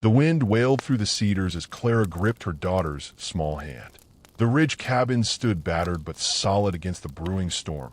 The wind wailed through the cedars as Clara gripped her daughter's small hand. The ridge cabin stood battered but solid against the brewing storm,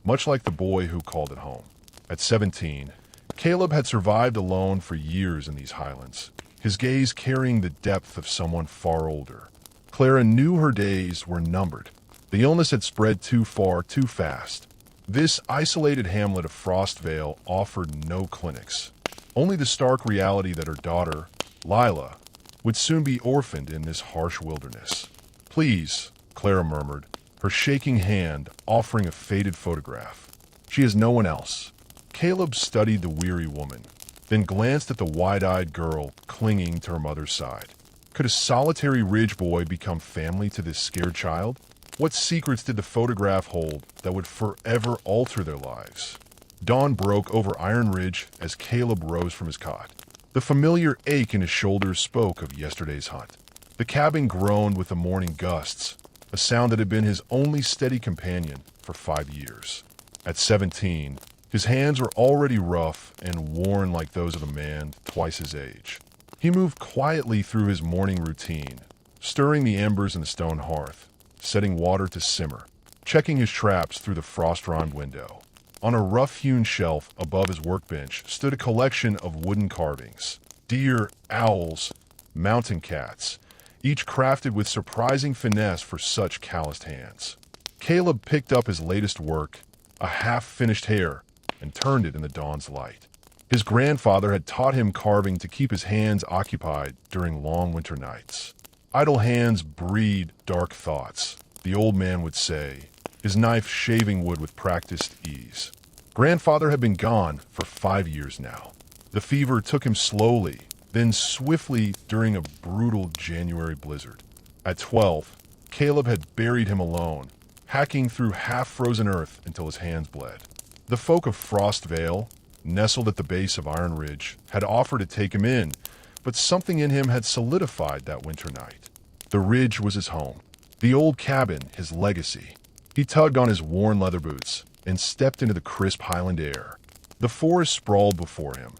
much like the boy who called it home. At 17, Caleb had survived alone for years in these highlands, his gaze carrying the depth of someone far older. Clara knew her days were numbered. The illness had spread too far, too fast. This isolated hamlet of Frostvale offered no clinics, only the stark reality that her daughter, Lila, would soon be orphaned in this harsh wilderness. "Please," Clara murmured, her shaking hand offering a faded photograph. "She has no one else." Caleb studied the weary woman, then glanced at the wide-eyed girl clinging to her mother's side. Could a solitary ridge boy become family to this scared child? What secrets did the photograph hold that would forever alter their lives? Dawn broke over Iron Ridge as Caleb rose from his cot. The familiar ache in his shoulders spoke of yesterday's hunt. The cabin groaned with the morning gusts, a sound that had been his only steady companion for 5 years. At 17, his hands were already rough and worn like those of a man twice his age. He moved quietly through his morning routine, stirring the embers in the stone hearth, setting water to simmer, checking his traps through the frost-rimed window. On a rough-hewn shelf above his workbench stood a collection of wooden carvings: deer, owls, mountain cats, each crafted with surprising finesse for such calloused hands. Caleb picked up his latest work, a half-finished hare, and turned it in the dawn's light. His grandfather had taught him carving to keep his hands occupied during long winter nights. "Idle hands breed dark thoughts," the old man would say, his knife shaving wood with practiced ease. Grandfather had been gone for 5 years now. The fever took him slowly, then swiftly during a brutal January blizzard. At 12, Caleb had buried him alone, hacking through half-frozen earth until his hands bled. The folk of Frostvale, nestled at the base of Iron Ridge, had offered to take him in, but something in him had solidified that winter night. The ridge was his home, the old cabin his legacy. He tugged on his worn leather boots and stepped into the crisp highland air. The forest sprawled before him,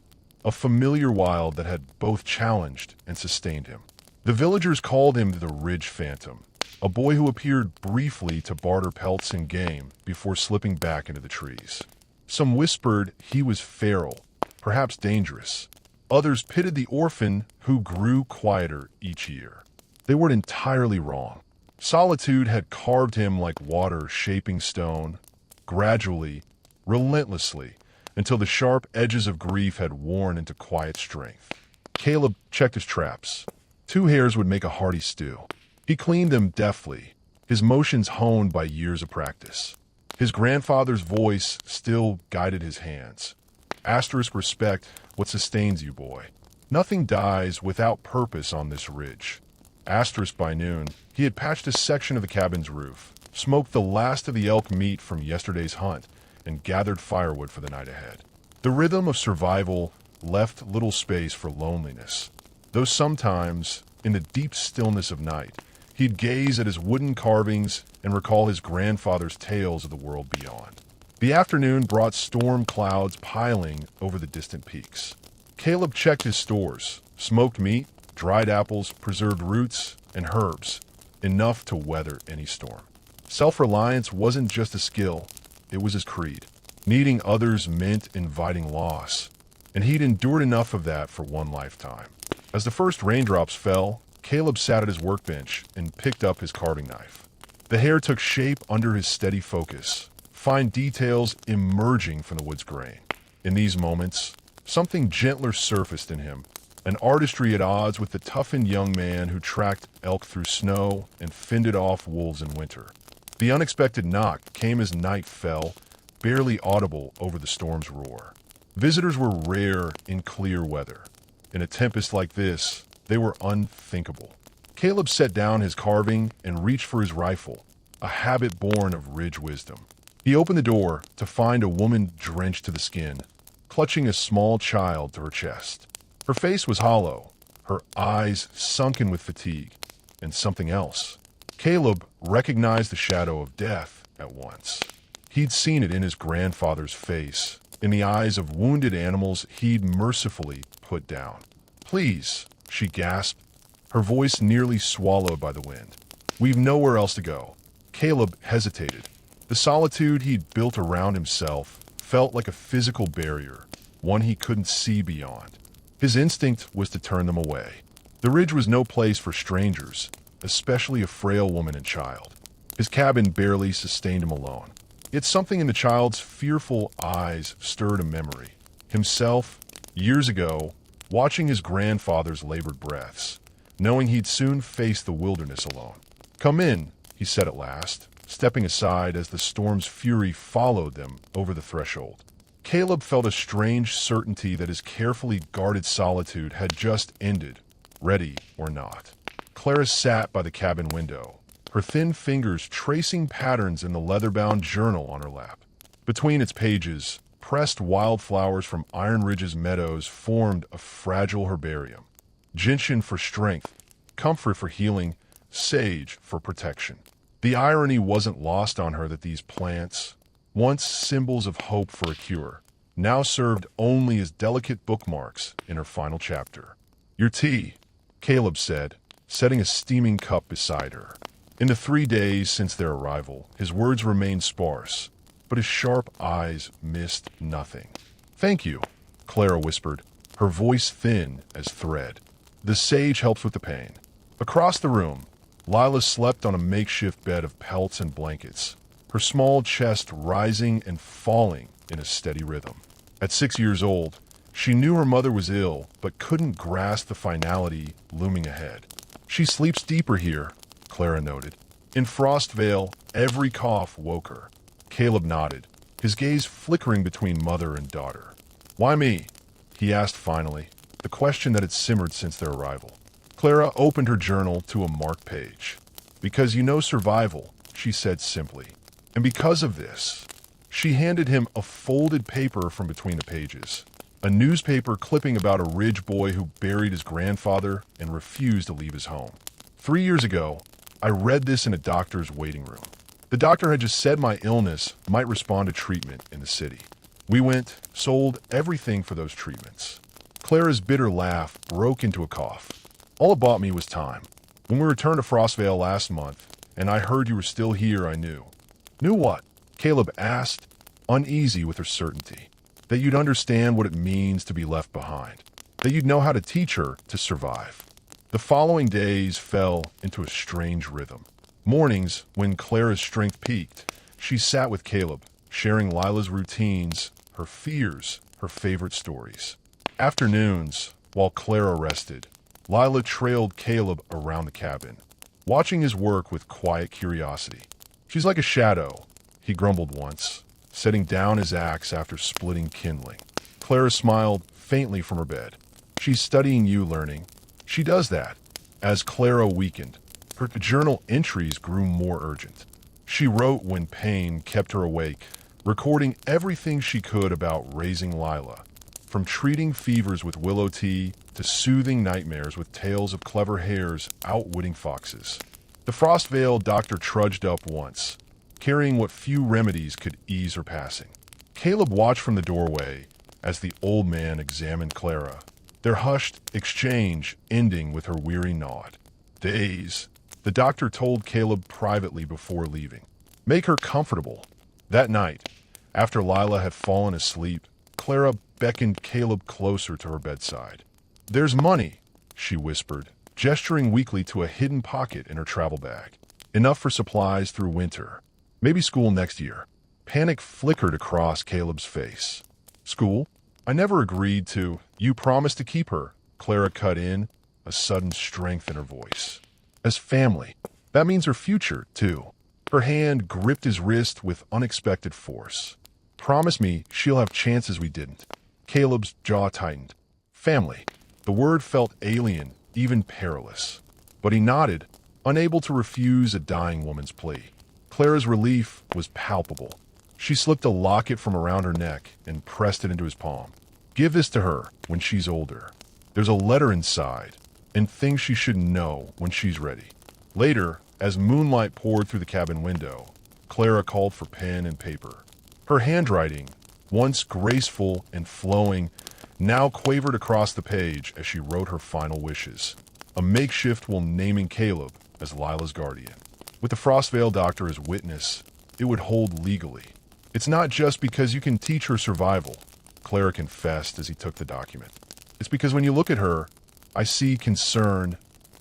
a familiar wild that had both challenged and sustained him. The villagers called him the Ridge Phantom, a boy who appeared briefly to barter pelts and game before slipping back into the trees. Some whispered he was feral, perhaps dangerous. Others pitted the orphan who grew quieter each year. They weren't entirely wrong. Solitude had carved him like water shaping stone, gradually, relentlessly, until the sharp edges of grief had worn into quiet strength. Caleb checked his traps. 2 hares would make a hearty stew. He cleaned them deftly, his motions honed by years of practice. His grandfather's voice still guided his hands. Asterisk respect what sustains you, boy. Nothing dies without purpose on this ridge. Asterisk by noon, he had patched a section of the cabin's roof, smoked the last of the elk meat from yesterday's hunt, and gathered firewood for the night ahead. The rhythm of survival left little space for loneliness, though sometimes, in the deep stillness of night, he'd gaze at his wooden carvings and recall his grandfather's tales of the world beyond. The afternoon brought storm clouds piling over the distant peaks. Caleb checked his stores: smoked meat, dried apples, preserved roots, and herbs, enough to weather any storm. Self-reliance wasn't just a skill, it was his creed. Needing others meant inviting loss, and he'd endured enough of that for one lifetime. As the first raindrops fell, Caleb sat at his workbench and picked up his carving knife. The hair took shape under his steady focus, fine details emerging from the wood's grain. In these moments, something gentler surfaced in him, an artistry at odds with the toughened young man who tracked elk through snow and fended off wolves in winter. The unexpected knock came as night fell, barely audible over the storm's roar. Visitors were rare in clear weather. In a tempest like this, they were unthinkable. Caleb set down his carving and reached for his rifle, a habit born of ridge wisdom. He opened the door to find a woman drenched to the skin, clutching a small child to her chest. Her face was hollow, her eyes sunken with fatigue, and something else. Caleb recognized the shadow of death at once. He'd seen it in his grandfather's face, in the eyes of wounded animals he'd mercifully put down. "Please," she gasped, her voice nearly swallowed by the wind. "We've nowhere else to go." Caleb hesitated. The solitude he'd built around himself felt like a physical barrier, one he couldn't see beyond. His instinct was to turn them away. The ridge was no place for strangers, especially a frail woman and child. His cabin barely sustained him alone. Yet something in the child's fearful eyes stirred a memory. Himself, years ago, watching his grandfather's labored breaths, knowing he'd soon face the wilderness alone. "Come in," he said at last, stepping aside as the storm's fury followed them over the threshold. Caleb felt a strange certainty that his carefully guarded solitude had just ended, ready or not. Clara sat by the cabin window, her thin fingers tracing patterns in the leather-bound journal on her lap. Between its pages, pressed wildflowers from Iron Ridge's meadows formed a fragile herbarium. Gentian for strength, comfort for healing, sage for protection. The irony wasn't lost on her that these plants, once symbols of hope for a cure, now served only as delicate bookmarks in her final chapter. "Your tea," Caleb said, setting a steaming cup beside her. In the 3 days since their arrival, his words remained sparse, but his sharp eyes missed nothing. "Thank you," Clara whispered, her voice thin as thread. "The sage helps with the pain." Across the room, Lila slept on a makeshift bed of pelts and blankets, her small chest rising and falling in a steady rhythm. At 6 years old, she knew her mother was ill, but couldn't grasp the finality looming ahead. "She sleeps deeper here," Clara noted. In Frostvale, every cough woke her. Caleb nodded, his gaze flickering between mother and daughter. "Why me?" he asked finally, the question that had simmered since their arrival. Clara opened her journal to a marked page. "Because you know survival," she said simply. "And because of this." She handed him a folded paper from between the pages, a newspaper clipping about a Ridge boy who buried his grandfather and refused to leave his home. 3 years ago, I read this in a doctor's waiting room. The doctor had just said my illness might respond to treatment in the city. We went, sold everything for those treatments. Clara's bitter laugh broke into a cough. All it bought me was time. When we returned to Frostvale last month, and I heard you were still here, I knew. Knew what? Caleb asked, uneasy with her certainty. That you'd understand what it means to be left behind. That you'd know how to teach her to survive. The following days fell into a strange rhythm. Mornings, when Clara's strength peaked, she sat with Caleb, sharing Lila's routines, her fears, her favorite stories. Afternoons, while Clara rested, Lila trailed Caleb around the cabin, watching his work with quiet curiosity. "She's like a shadow," he grumbled once, setting down his axe after splitting kindling. Clara smiled faintly from her bed. "She's studying you, learning." She does that. As Clara weakened, her journal entries grew more urgent. She wrote when pain kept her awake, recording everything she could about raising Lila, from treating fevers with willow tea to soothing nightmares with tales of clever hares outwitting foxes. The Frostvale doctor trudged up once, carrying what few remedies could ease her passing. Caleb watched from the doorway as the old man examined Clara, their hushed exchange ending with her weary nod. "Days," the doctor told Caleb privately before leaving. "Make her comfortable." That night, after Lila had fallen asleep, Clara beckoned Caleb closer to her bedside. "There's money," she whispered, gesturing weakly to a hidden pocket in her travel bag. "Enough for supplies through winter. Maybe school next year." Panic flickered across Caleb's face. "School? I never agreed to." "You promised to keep her," Clara cut in, a sudden strength in her voice. "As family. That means her future, too." Her hand gripped his wrist with unexpected force. "Promise me she'll have chances we didn't." Caleb's jaw tightened. Family. The word felt alien, even perilous. But he nodded, unable to refuse a dying woman's plea. Clara's relief was palpable. She slipped a locket from around her neck and pressed it into his palm. "Give this to her when she's older. There's a letter inside, and things she should know when she's ready." Later, as moonlight poured through the cabin window, Clara called for pen and paper. Her handwriting, once graceful and flowing, now quavered across the page as she wrote her final wishes. A makeshift will naming Caleb as Lila's guardian. With the Frostvale doctor as witness, it would hold legally. It's not just because you can teach her survival, Clara confessed as he took the document. It's because when you look at her, I see concern,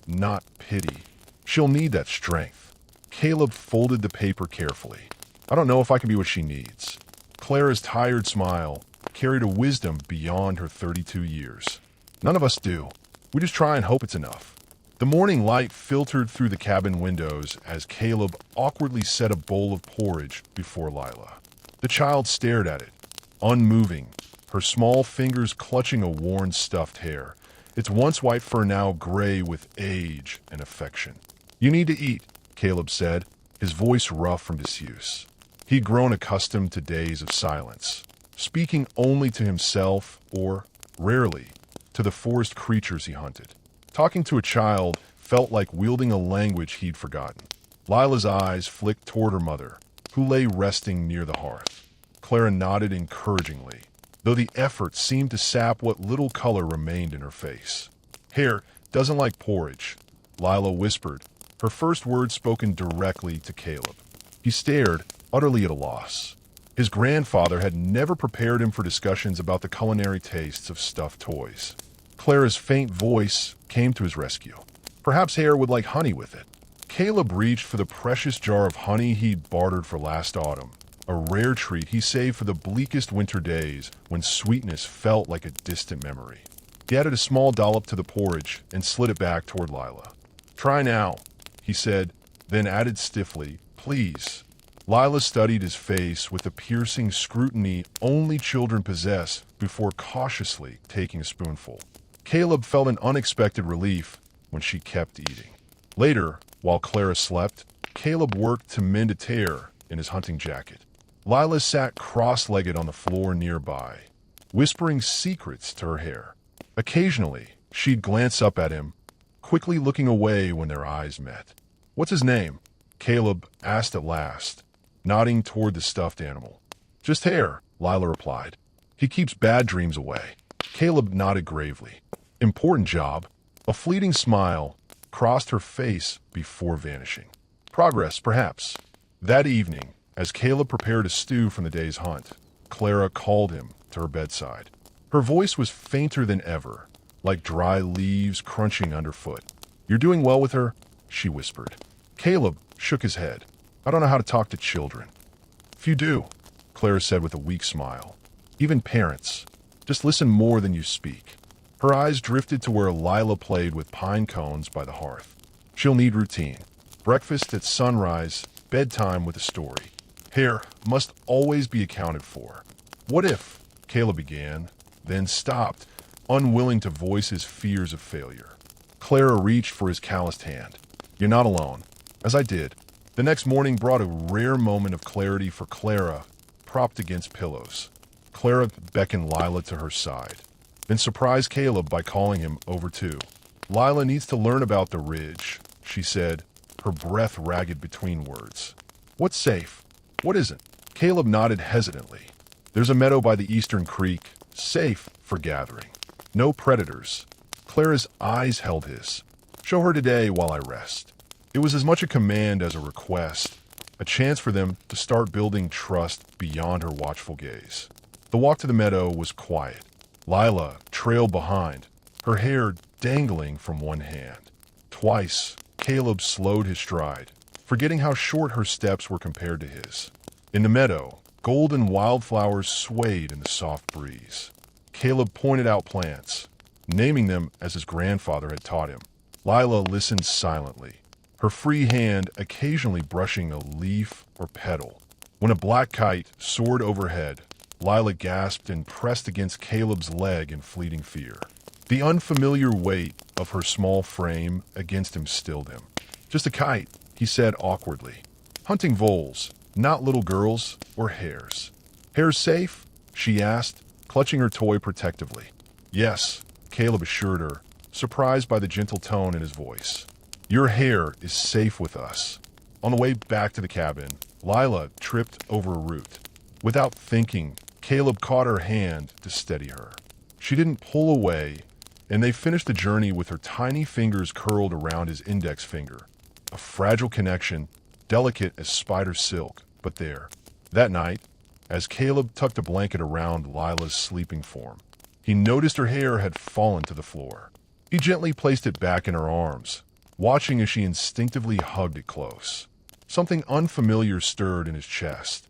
not pity. She'll need that strength. Caleb folded the paper carefully. I don't know if I can be what she needs. Clara's tired smile carried a wisdom beyond her 32 years. None of us do. We just try and hope it's enough. The morning light filtered through the cabin windows as Caleb awkwardly set a bowl of porridge before Lila. The child stared at it, unmoving, her small fingers clutching a worn stuffed hair, its once white fur now gray with age and affection. You need to eat, Caleb said, his voice rough from disuse. He'd grown accustomed to days of silence, speaking only to himself or, rarely, to the forest creatures he hunted. Talking to a child felt like wielding a language he'd forgotten. Lila's eyes flicked toward her mother, who lay resting near the hearth. Clara nodded encouragingly, though the effort seemed to sap what little color remained in her face. Hare doesn't like porridge, Lila whispered, her first words spoken directly to Caleb. He stared, utterly at a loss. His grandfather had never prepared him for discussions about the culinary tastes of stuffed toys. Clara's faint voice came to his rescue. Perhaps Hare would like honey with it. Caleb reached for the precious jar of honey he'd bartered for last autumn, a rare treat he saved for the bleakest winter days when sweetness felt like a distant memory. He added a small dollop to the porridge and slid it back toward Lila. "Try now," he said, then added stiffly, "Please." Lila studied his face with the piercing scrutiny only children possess before cautiously taking a spoonful. Caleb felt an unexpected relief when she kept eating. Later, while Clara slept, Caleb worked to mend a tear in his hunting jacket. Lila sat cross-legged on the floor nearby, whispering secrets to her hair. Occasionally, she'd glance up at him, quickly looking away when their eyes met. "What's his name?" Caleb asked at last, nodding toward the stuffed animal. "Just Hare," Lila replied. "He keeps bad dreams away." Caleb nodded gravely. "Important job." A fleeting smile crossed her face before vanishing. Progress, perhaps. That evening, as Caleb prepared a stew from the day's hunt, Clara called him to her bedside. Her voice was fainter than ever, like dry leaves crunching underfoot. "You're doing well with her?" she whispered. Caleb shook his head. "I don't know how to talk to children." "If you do," Clara said with a weak smile. "Even parents. Just listen more than you speak." Her eyes drifted to where Lila played with pine cones by the hearth. "She'll need routine. Breakfast at sunrise, bedtime with a story. Hare must always be accounted for." "What if?" Caleb began, then stopped, unwilling to voice his fears of failure. Clara reached for his calloused hand. "You're not alone." As I did. The next morning brought a rare moment of clarity for Clara, propped against pillows. Clara beckoned Lila to her side, then surprised Caleb by calling him over too. "Lila needs to learn about the ridge," she said, her breath ragged between words. "What's safe? What isn't?" Caleb nodded hesitantly. "There's a meadow by the eastern creek, safe for gathering. No predators." Clara's eyes held his. "Show her today while I rest." It was as much a command as a request, a chance for them to start building trust beyond her watchful gaze. The walk to the meadow was quiet. Lila trailed behind, her hair dangling from one hand. Twice, Caleb slowed his stride, forgetting how short her steps were compared to his. In the meadow, golden wildflowers swayed in the soft breeze. Caleb pointed out plants, naming them as his grandfather had taught him. Lila listened silently, her free hand occasionally brushing a leaf or petal. When a black kite soared overhead, Lila gasped and pressed against Caleb's leg in fleeting fear. The unfamiliar weight of her small frame against him stilled him. "Just a kite," he said awkwardly. "Hunting voles, not little girls or hares." "Hares safe?" she asked, clutching her toy protectively. "Yes," Caleb assured her, surprised by the gentle tone in his voice. "Your hare is safe with us." On the way back to the cabin, Lila tripped over a root. Without thinking, Caleb caught her hand to steady her. She didn't pull away, and they finished the journey with her tiny fingers curled around his index finger. A fragile connection, delicate as spider silk, but there. That night, as Caleb tucked a blanket around Lila's sleeping form, he noticed her hair had fallen to the floor. He gently placed it back in her arms, watching as she instinctively hugged it close. Something unfamiliar stirred in his chest.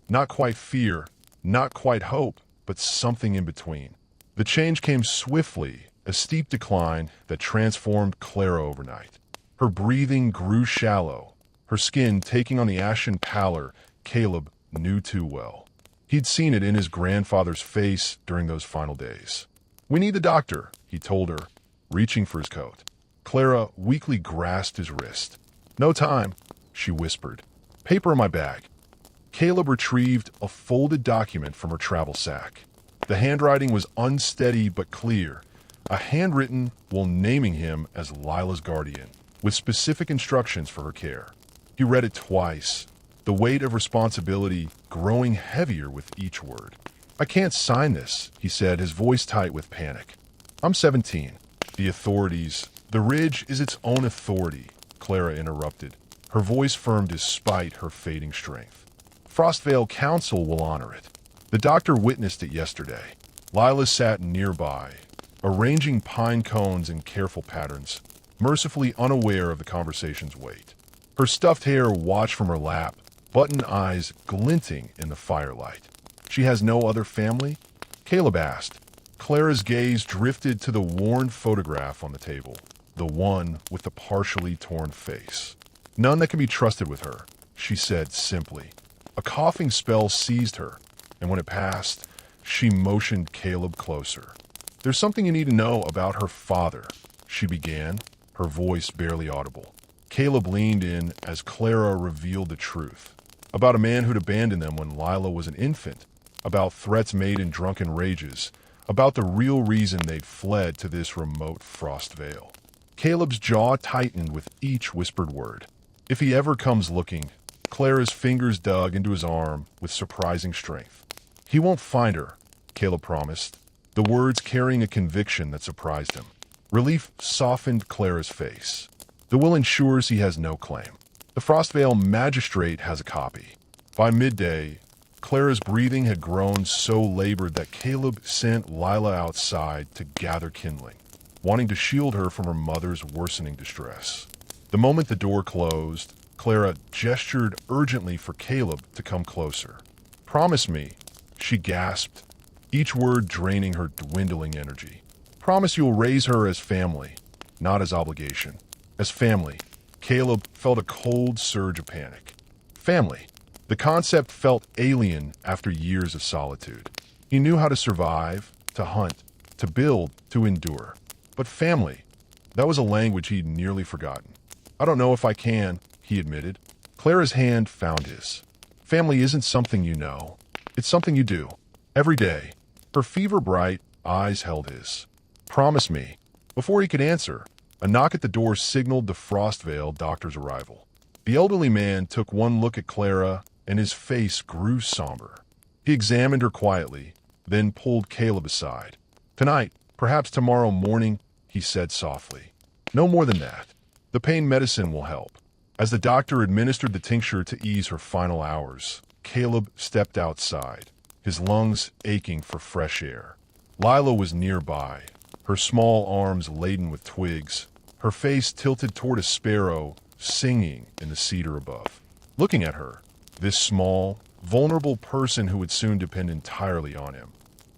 Not quite fear, not quite hope, but something in between. The change came swiftly, a steep decline that transformed Clara overnight. Her breathing grew shallow, her skin taking on the ashen pallor Caleb knew too well. He'd seen it in his grandfather's face during those final days. "We need the doctor," he told her, reaching for his coat. Clara weakly grasped his wrist. "No time," she whispered. "Paper in my bag." Caleb retrieved a folded document from her travel sack. The handwriting was unsteady but clear, a handwritten will naming him as Lila's guardian, with specific instructions for her care. He read it twice, the weight of responsibility growing heavier with each word. "I can't sign this," he said, his voice tight with panic. "I'm 17. The authorities. The Ridge is its own authority," Clara interrupted, her voice firm despite her fading strength. "Frostvale Council will honor it. The doctor witnessed it yesterday." Lila sat nearby, arranging pine cones in careful patterns, mercifully unaware of the conversation's weight. Her stuffed hair watched from her lap, button eyes glinting in the firelight. "She has no other family?" Caleb asked. Clara's gaze drifted to the worn photograph on the table, the one with the partially torn face. "None that can be trusted with her," she said simply. A coughing spell seized her, and when it passed, she motioned Caleb closer. "There's something you need to know about her father," she began, her voice barely audible. Caleb leaned in as Clara revealed the truth. About a man who'd abandoned them when Lila was an infant, about threats made in drunken rages, about the real reason they'd fled to this remote Frostvale. Caleb's jaw tightened with each whispered word. "If he ever comes looking," Clara's fingers dug into his arm with surprising strength. "He won't find her," Caleb promised, the words carrying a conviction that surprised him. Relief softened Clara's face. "The will ensures he has no claim. The Frostvale magistrate has a copy." By midday, Clara's breathing had grown so labored that Caleb sent Lila outside to gather kindling, wanting to shield her from her mother's worsening distress. The moment the door closed, Clara gestured urgently for Caleb to come closer. "Promise me," she gasped, each word draining her dwindling energy. "Promise you'll raise her as family, not as obligation." As family, Caleb felt a cold surge of panic. Family. The concept felt alien after years of solitude. He knew how to survive, to hunt, to build, to endure. But family, that was a language he'd nearly forgotten. "I don't know if I can," he admitted. Clara's hand found his. "Family isn't something you know. It's something you do. Every day." Her fever-bright eyes held his. "Promise me." Before he could answer, a knock at the door signaled the Frostvale doctor's arrival. The elderly man took one look at Clara, and his face grew somber. He examined her quietly, then pulled Caleb aside. "Tonight, perhaps tomorrow morning," he said softly. "No more than that. The pain medicine will help." As the doctor administered the tincture to ease her final hours, Caleb stepped outside, his lungs aching for fresh air. Lila was nearby, her small arms laden with twigs, her face tilted toward a sparrow singing in the cedar above. Looking at her, this small, vulnerable person who would soon depend entirely on him,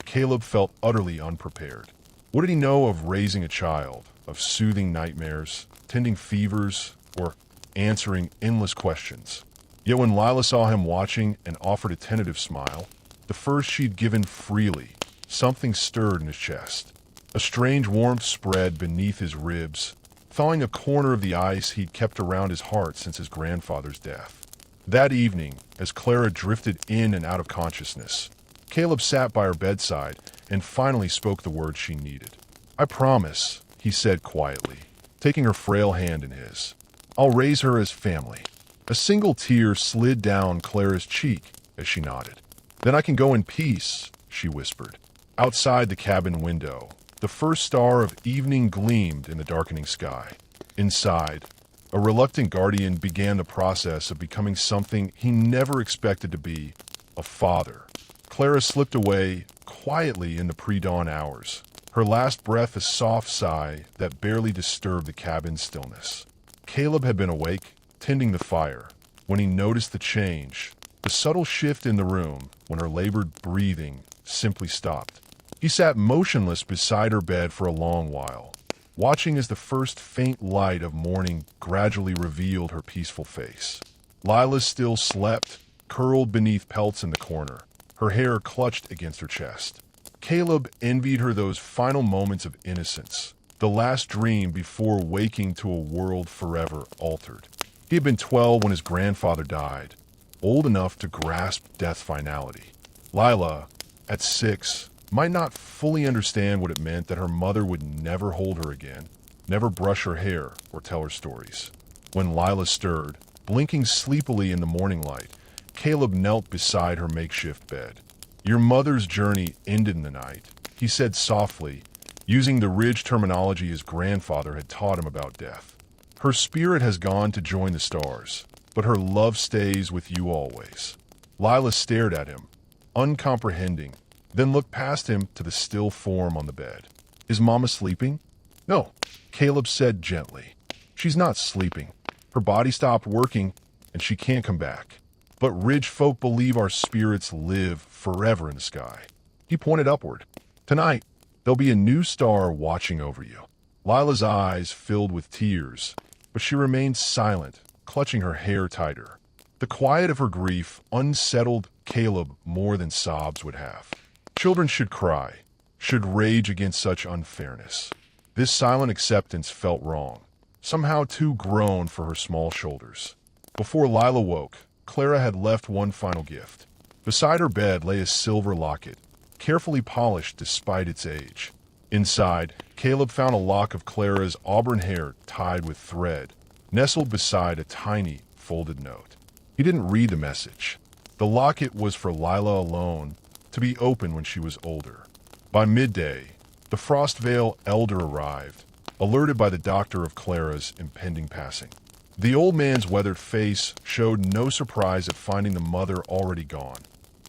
Caleb felt utterly unprepared. What did he know of raising a child, of soothing nightmares, tending fevers, or answering endless questions? Yet when Lila saw him watching and offered a tentative smile, the first she'd given freely, something stirred in his chest. A strange warmth spread beneath his ribs, thawing a corner of the ice he'd kept around his heart since his grandfather's death. That evening, as Clara drifted in and out of consciousness, Caleb sat by her bedside and finally spoke the words she needed. "I promise," he said quietly, taking her frail hand in his. "I'll raise her as family." A single tear slid down Clara's cheek as she nodded. "Then I can go in peace," she whispered. Outside the cabin window, the first star of evening gleamed in the darkening sky. Inside, a reluctant guardian began the process of becoming something he never expected to be, a father. Clara slipped away quietly in the pre-dawn hours, her last breath a soft sigh that barely disturbed the cabin's stillness. Caleb had been awake, tending the fire, when he noticed the change, the subtle shift in the room when her labored breathing simply stopped. He sat motionless beside her bed for a long while, watching as the first faint light of morning gradually revealed her peaceful face. Lila still slept, curled beneath pelts in the corner, her hair clutched against her chest. Caleb envied her those final moments of innocence, the last dream before waking to a world forever altered. He had been 12 when his grandfather died, old enough to grasp death's finality. Lila, at 6, might not fully understand what it meant that her mother would never hold her again, never brush her hair or tell her stories. When Lila stirred, blinking sleepily in the morning light, Caleb knelt beside her makeshift bed. "Your mother's journey ended in the night," he said softly, using the Ridge terminology his grandfather had taught him about death. "Her spirit has gone to join the stars, but her love stays with you always." Lila stared at him, uncomprehending, then looked past him to the still form on the bed. "Is Mama sleeping?" "No," Caleb said gently. "She's not sleeping. Her body stopped working, and she can't come back. But Ridge folk believe our spirits live forever in the sky." He pointed upward. "Tonight, there'll be a new star watching over you." Lila's eyes filled with tears, but she remained silent, clutching her hair tighter. The quiet of her grief unsettled Caleb more than sobs would have. Children should cry, should rage against such unfairness. This silent acceptance felt wrong, somehow too grown for her small shoulders. Before Lila woke, Clara had left one final gift. Beside her bed lay a silver locket, carefully polished despite its age. Inside, Caleb found a lock of Clara's auburn hair tied with thread, nestled beside a tiny, folded note. He didn't read the message. The locket was for Lila alone, to be opened when she was older. By midday, the Frostvale elder arrived, alerted by the doctor of Clara's impending passing. The old man's weathered face showed no surprise at finding the mother already gone,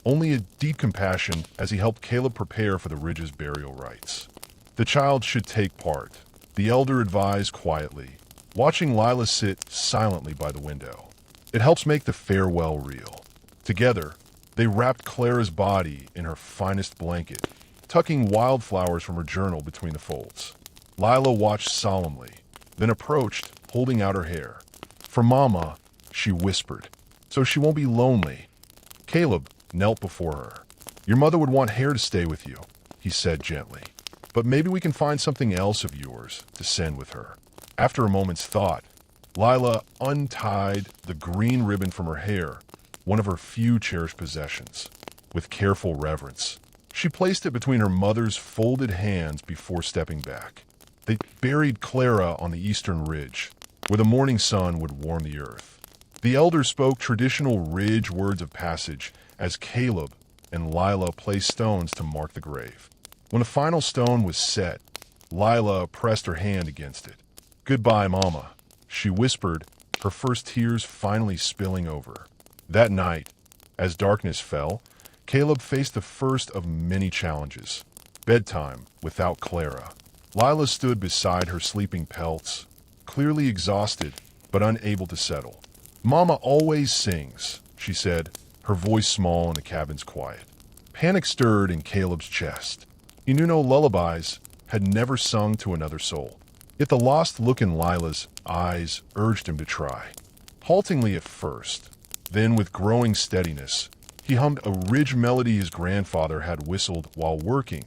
only a deep compassion as he helped Caleb prepare for the Ridge's burial rites. The child should take part, the elder advised quietly, watching Lila sit silently by the window. It helps make the farewell real. Together, they wrapped Clara's body in her finest blanket, tucking wildflowers from her journal between the folds. Lila watched solemnly, then approached, holding out her hair. "For Mama," she whispered, "so she won't be lonely." Caleb knelt before her. "Your mother would want hair to stay with you," he said gently. "But maybe we can find something else of yours to send with her." After a moment's thought, Lila untied the green ribbon from her hair, one of her few cherished possessions. With careful reverence, she placed it between her mother's folded hands before stepping back. They buried Clara on the eastern ridge, where the morning sun would warm the earth. The elder spoke traditional Ridge words of passage as Caleb and Lila placed stones to mark the grave. When the final stone was set, Lila pressed her hand against it. "Goodbye, Mama," she whispered, her first tears finally spilling over. That night, as darkness fell, Caleb faced the first of many challenges. Bedtime without Clara. Lila stood beside her sleeping pelts, clearly exhausted but unable to settle. "Mama always sings," she said, her voice small in the cabin's quiet. Panic stirred in Caleb's chest. He knew no lullabies, had never sung to another soul. Yet the lost look in Lila's eyes urged him to try. Haltingly at first, then with growing steadiness, he hummed a Ridge melody his grandfather had whistled while working,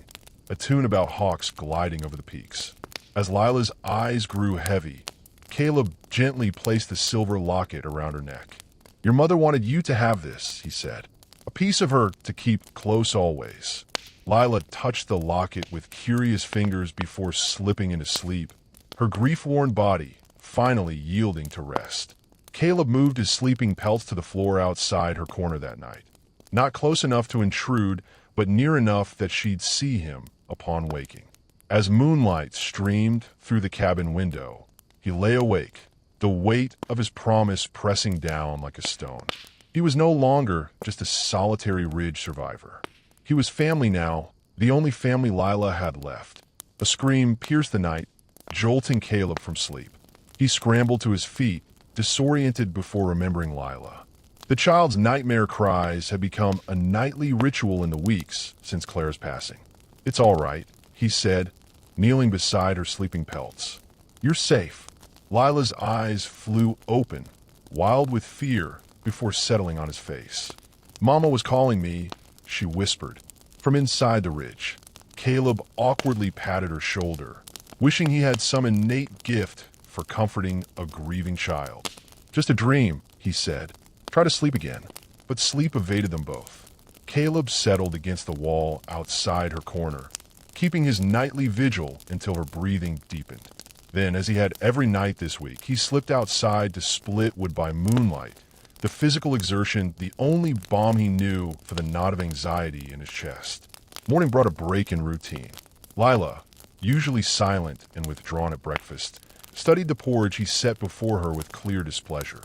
a tune about hawks gliding over the peaks. As Lila's eyes grew heavy, Caleb gently placed the silver locket around her neck. "Your mother wanted you to have this," he said. "A piece of her to keep close always." Lila touched the locket with curious fingers before slipping into sleep, her grief-worn body finally yielding to rest. Caleb moved his sleeping pelts to the floor outside her corner that night. Not close enough to intrude, but near enough that she'd see him upon waking. As moonlight streamed through the cabin window, he lay awake, the weight of his promise pressing down like a stone. He was no longer just a solitary Ridge survivor. He was family now, the only family Lila had left. A scream pierced the night, jolting Caleb from sleep. He scrambled to his feet, disoriented before remembering Lila. The child's nightmare cries had become a nightly ritual in the weeks since Claire's passing. "It's all right," he said, kneeling beside her sleeping pelts. "You're safe." Lila's eyes flew open, wild with fear, before settling on his face. "Mama was calling me," she whispered, from inside the Ridge. Caleb awkwardly patted her shoulder, wishing he had some innate gift for comforting a grieving child. "Just a dream," he said. "Try to sleep again." But sleep evaded them both. Caleb settled against the wall outside her corner, keeping his nightly vigil until her breathing deepened. Then, as he had every night this week, he slipped outside to split wood by moonlight, the physical exertion the only balm he knew for the knot of anxiety in his chest. Morning brought a break in routine. Lila, usually silent and withdrawn at breakfast, studied the porridge he set before her with clear displeasure.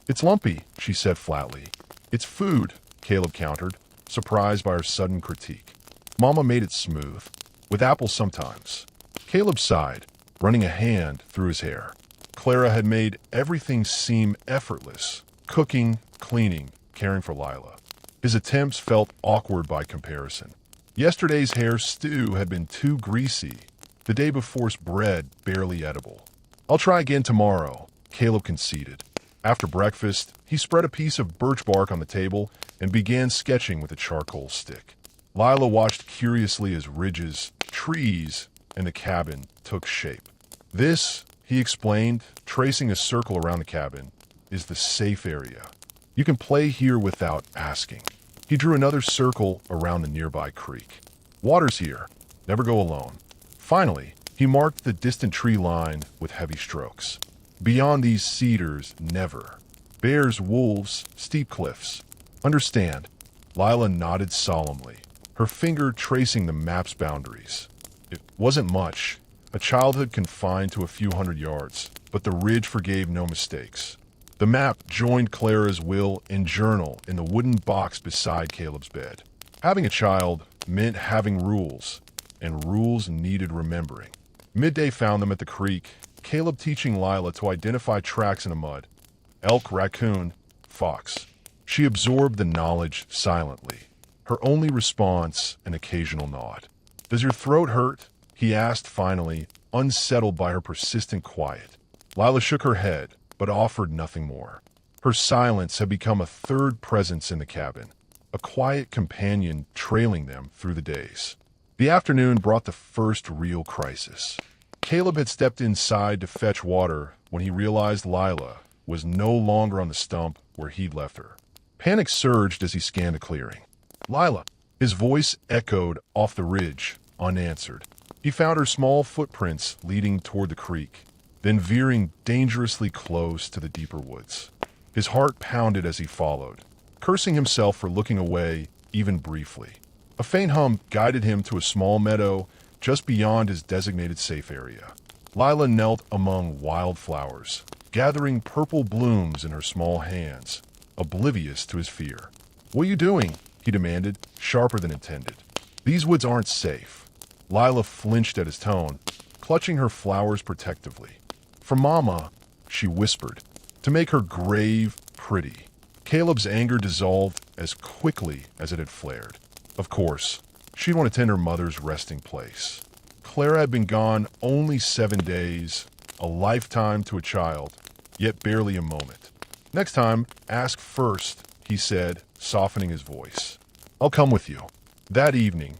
"It's lumpy," she said flatly. "It's food," Caleb countered, surprised by her sudden critique. "Mama made it smooth, with apples sometimes." Caleb sighed, running a hand through his hair. Clara had made everything seem effortless, cooking, cleaning, caring for Lila. His attempts felt awkward by comparison. Yesterday's hare stew had been too greasy, the day before's bread barely edible. "I'll try again tomorrow," Caleb conceded. After breakfast, he spread a piece of birch bark on the table and began sketching with a charcoal stick. Lila watched curiously as ridges, trees, and the cabin took shape. "This," he explained, tracing a circle around the cabin, "is the safe area. You can play here without asking." He drew another circle around the nearby creek. "Water's here. Never go alone." Finally, he marked the distant tree line with heavy strokes. "Beyond these cedars, never. Bears, wolves, steep cliffs. Understand?" Lila nodded solemnly, her finger tracing the map's boundaries. It wasn't much, a childhood confined to a few hundred yards, but the Ridge forgave no mistakes. The map joined Clara's will and journal in the wooden box beside Caleb's bed. Having a child meant having rules, and rules needed remembering. Midday found them at the creek, Caleb teaching Lila to identify tracks in the mud. Elk, raccoon, fox. She absorbed the knowledge silently, her only response an occasional nod. "Does your throat hurt?" he asked finally, unsettled by her persistent quiet. Lila shook her head, but offered nothing more. Her silence had become a third presence in the cabin, a quiet companion trailing them through the days. The afternoon brought the first real crisis. Caleb had stepped inside to fetch water when he realized Lila was no longer on the stump where he'd left her. Panic surged as he scanned the clearing. "Lila!" His voice echoed off the ridge, unanswered. He found her small footprints leading toward the creek, then veering dangerously close to the deeper woods. His heart pounded as he followed, cursing himself for looking away even briefly. A faint hum guided him to a small meadow just beyond his designated safe area. Lila knelt among wildflowers, gathering purple blooms in her small hands, oblivious to his fear. "What are you doing?" he demanded, sharper than intended. "These woods aren't safe." Lila flinched at his tone, clutching her flowers protectively. "For Mama," she whispered, to make her grave pretty. Caleb's anger dissolved as quickly as it had flared. Of course, she'd want to tend her mother's resting place. Clara had been gone only 7 days, a lifetime to a child, yet barely a moment. "Next time, ask first," he said, softening his voice. "I'll come with you." That evening,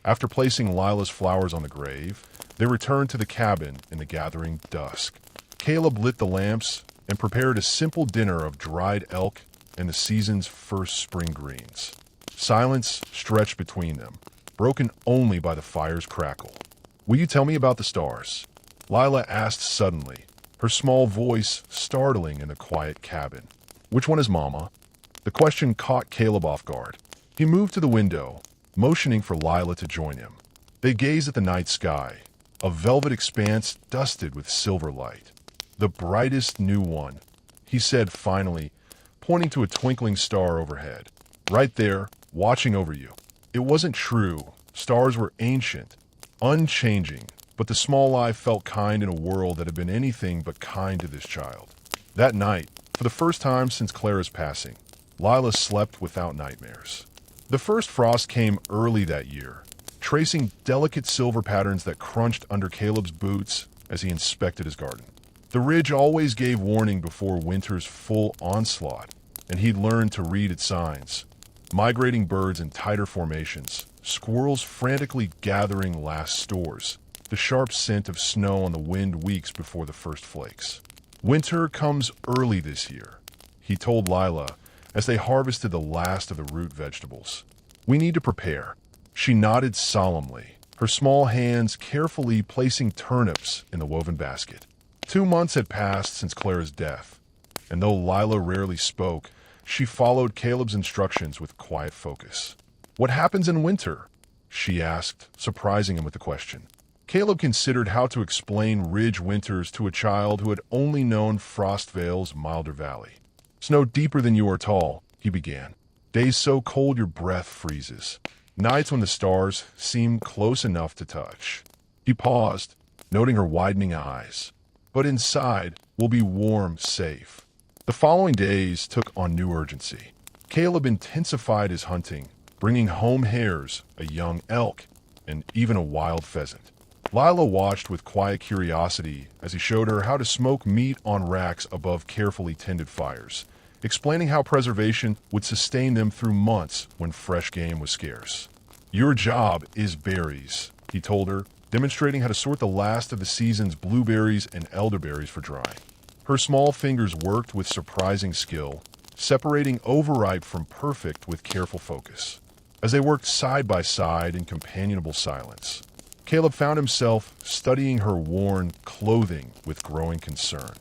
after placing Lila's flowers on the grave, they returned to the cabin in the gathering dusk. Caleb lit the lamps and prepared a simple dinner of dried elk and the season's first spring greens. Silence stretched between them, broken only by the fire's crackle. "Will you tell me about the stars?" Lila asked suddenly, her small voice startling in the quiet cabin. "Which one is Mama?" The question caught Caleb off guard. He moved to the window, motioning for Lila to join him. They gazed at the night sky, a velvet expanse dusted with silver light. "The brightest new one," he said finally, pointing to a twinkling star overhead. "Right there, watching over you." It wasn't true. Stars were ancient, unchanging, but the small eye felt kind in a world that had been anything but kind to this child. That night, for the first time since Clara's passing, Lila slept without nightmares. The first frost came early that year, tracing delicate silver patterns that crunched under Caleb's boots as he inspected his garden. The ridge always gave warning before winter's full onslaught, and he'd learned to read its signs. Migrating birds in tighter formations, squirrels frantically gathering last stores, the sharp scent of snow on the wind weeks before the first flakes. "Winter comes early this year," he told Lila as they harvested the last of the root vegetables. "We need to prepare." She nodded solemnly, her small hands carefully placing turnips in the woven basket. 2 months had passed since Clara's death, and though Lila rarely spoke, she followed Caleb's instructions with quiet focus. "What happens in winter?" she asked, surprising him with the question. Caleb considered how to explain ridge winters to a child who had only known Frostvale's milder valley. "Snow deeper than you are tall," he began. "Days so cold your breath freezes. Nights when the stars seem close enough to touch." He paused, noting her widening eyes. "But inside will be warm, safe." The following days took on new urgency. Caleb intensified his hunting, bringing home hares, a young elk, and even a wild pheasant. Lila watched with quiet curiosity as he showed her how to smoke meat on racks above carefully tended fires, explaining how preservation would sustain them through months when fresh game was scarce. "Your job is berries," he told her, demonstrating how to sort the last of the season's blueberries and elderberries for drying. Her small fingers worked with surprising skill, separating overripe from perfect with careful focus. As they worked side by side in companionable silence, Caleb found himself studying her worn clothing with growing concern.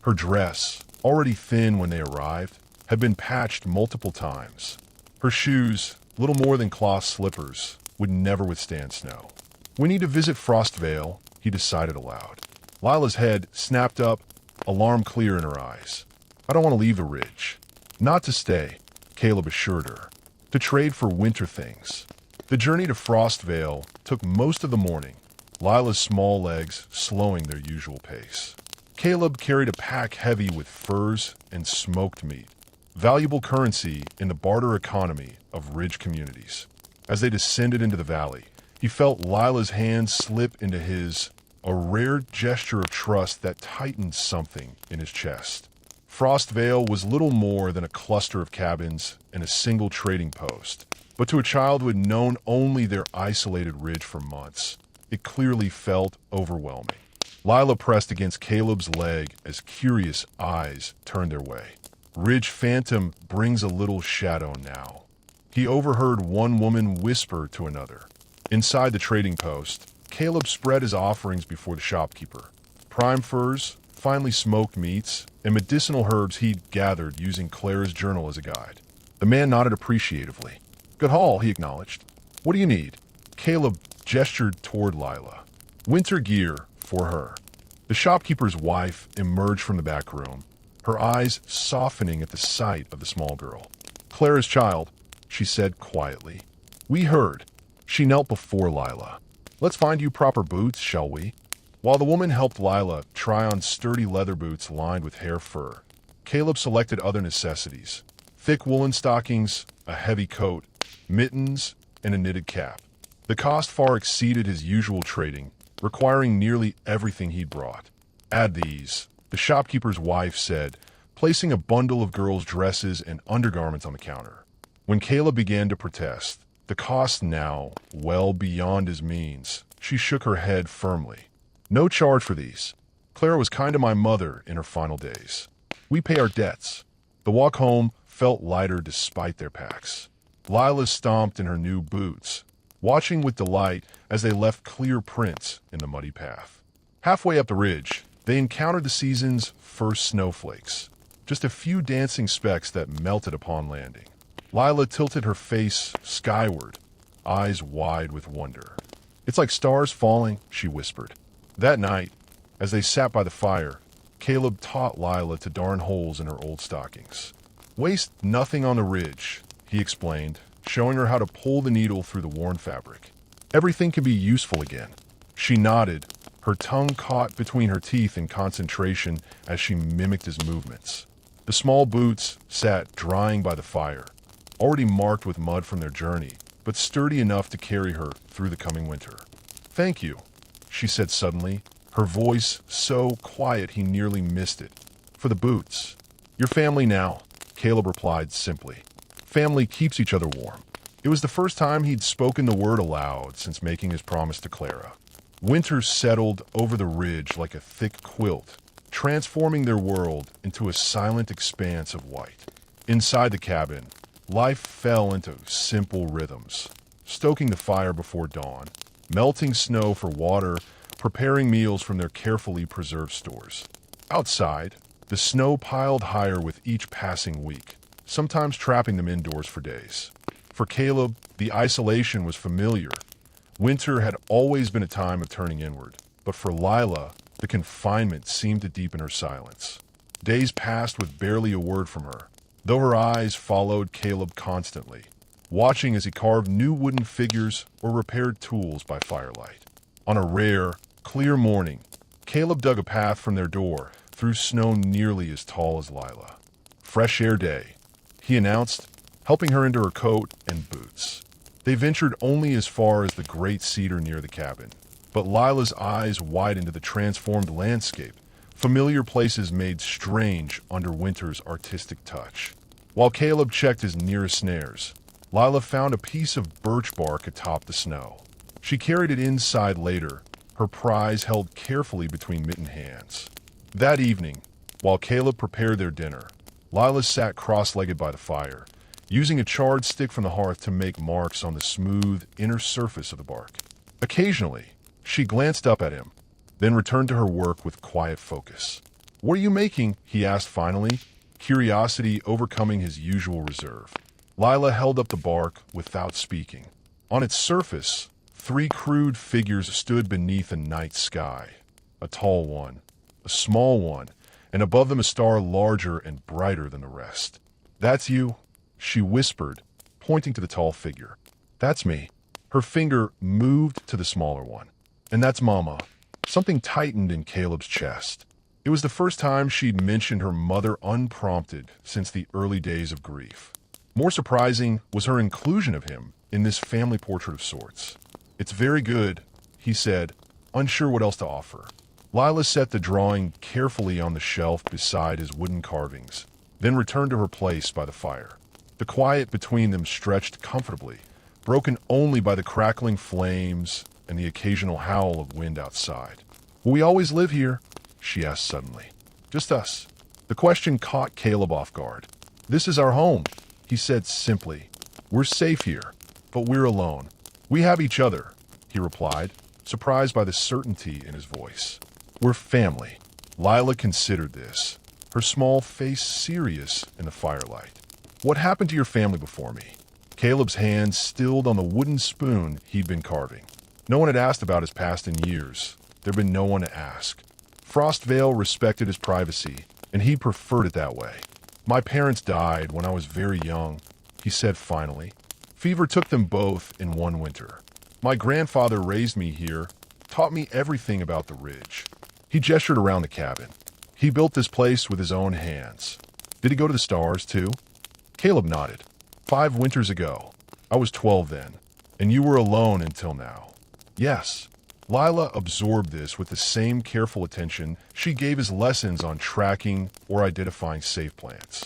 Her dress, already thin when they arrived, had been patched multiple times. Her shoes, little more than cloth slippers, would never withstand snow. "We need to visit Frostvale," he decided aloud. Lila's head snapped up, alarm clear in her eyes. "I don't want to leave the ridge." "Not to stay," Caleb assured her. "To trade for winter things." The journey to Frostvale took most of the morning, Lila's small legs slowing their usual pace. Caleb carried a pack heavy with furs and smoked meat, valuable currency in the barter economy of ridge communities. As they descended into the valley, he felt Lila's hand slip into his, a rare gesture of trust that tightened something in his chest. Frostvale was little more than a cluster of cabins and a single trading post, but to a child who had known only their isolated ridge for months, it clearly felt overwhelming. Lila pressed against Caleb's leg as curious eyes turned their way. "Ridge Phantom brings a little shadow now," he overheard one woman whisper to another. Inside the trading post, Caleb spread his offerings before the shopkeeper. Prime furs, finely smoked meats, and medicinal herbs he'd gathered using Clara's journal as a guide. The man nodded appreciatively. "Good haul," he acknowledged. "What do you need?" Caleb gestured toward Lila. "Winter gear for her." The shopkeeper's wife emerged from the back room, her eyes softening at the sight of the small girl. "Clara's child," she said quietly. "We heard." She knelt before Lila. "Let's find you proper boots, shall we?" While the woman helped Lila try on sturdy leather boots lined with hare fur, Caleb selected other necessities: thick woolen stockings, a heavy coat, mittens, and a knitted cap. The cost far exceeded his usual trading, requiring nearly everything he'd brought. "Add these," the shopkeeper's wife said, placing a bundle of girls' dresses and undergarments on the counter. When Caleb began to protest, the cost now well beyond his means, she shook her head firmly. "No charge for these. Clara was kind to my mother in her final days. We pay our debts." The walk home felt lighter despite their packs. Lila stomped in her new boots, watching with delight as they left clear prints in the muddy path. Halfway up the ridge, they encountered the season's first snowflakes, just a few dancing specks that melted upon landing. Lila tilted her face skyward, eyes wide with wonder. "It's like stars falling," she whispered. That night, as they sat by the fire, Caleb taught Lila to darn holes in her old stockings. "Waste nothing on the ridge," he explained, showing her how to pull the needle through the worn fabric. "Everything can be useful again." She nodded, her tongue caught between her teeth in concentration as she mimicked his movements. The small boots sat drying by the fire, already marked with mud from their journey, but sturdy enough to carry her through the coming winter. "Thank you," she said suddenly, her voice so quiet he nearly missed it. "For the boots." "Your family now," Caleb replied simply. "Family keeps each other warm." It was the first time he'd spoken the word aloud since making his promise to Clara. Winter settled over the ridge like a thick quilt, transforming their world into a silent expanse of white. Inside the cabin, life fell into simple rhythms, stoking the fire before dawn, melting snow for water, preparing meals from their carefully preserved stores. Outside, the snow piled higher with each passing week, sometimes trapping them indoors for days. For Caleb, the isolation was familiar. Winter had always been a time of turning inward, but for Lila, the confinement seemed to deepen her silence. Days passed with barely a word from her, though her eyes followed Caleb constantly, watching as he carved new wooden figures or repaired tools by firelight. On a rare, clear morning, Caleb dug a path from their door through snow nearly as tall as Lila. "Fresh air day," he announced, helping her into her coat and boots. They ventured only as far as the great cedar near the cabin, but Lila's eyes widened to the transformed landscape, familiar places made strange under winter's artistic touch. While Caleb checked his nearest snares, Lila found a piece of birch bark atop the snow. She carried it inside later, her prize held carefully between mittened hands. That evening, while Caleb prepared their dinner, Lila sat cross-legged by the fire, using a charred stick from the hearth to make marks on the smooth inner surface of the bark. Occasionally, she glanced up at him, then returned to her work with quiet focus. "What are you making?" he asked finally, curiosity overcoming his usual reserve. Lila held up the bark without speaking. On its surface, 3 crude figures stood beneath a night sky. A tall one, a small one, and above them a star larger and brighter than the rest. "That's you," she whispered, pointing to the tall figure. "That's me." Her finger moved to the smaller one. "And that's Mama." Something tightened in Caleb's chest. It was the first time she'd mentioned her mother unprompted since the early days of grief. More surprising was her inclusion of him in this family portrait of sorts. "It's very good," he said, unsure what else to offer. Lila set the drawing carefully on the shelf beside his wooden carvings, then returned to her place by the fire. The quiet between them stretched comfortably, broken only by the crackling flames and the occasional howl of wind outside. "Will we always live here?" she asked suddenly. "Just us." The question caught Caleb off guard. "This is our home," he said simply. "We're safe here, but we're alone. We have each other," he replied, surprised by the certainty in his voice. "We're family." Lila considered this, her small face serious in the firelight. "What happened to your family before me?" Caleb's hand stilled on the wooden spoon he'd been carving. No one had asked about his past in years. There'd been no one to ask. Frostvale respected his privacy, and he preferred it that way. "My parents died when I was very young," he said finally. "Fever took them both in one winter. My grandfather raised me here, taught me everything about the ridge." He gestured around the cabin. "He built this place with his own hands." "Did he go to the stars, too?" Caleb nodded. 5 winters ago. I was 12 then, and you were alone until now." "Yes." Lila absorbed this with the same careful attention she gave his lessons on tracking or identifying safe plants.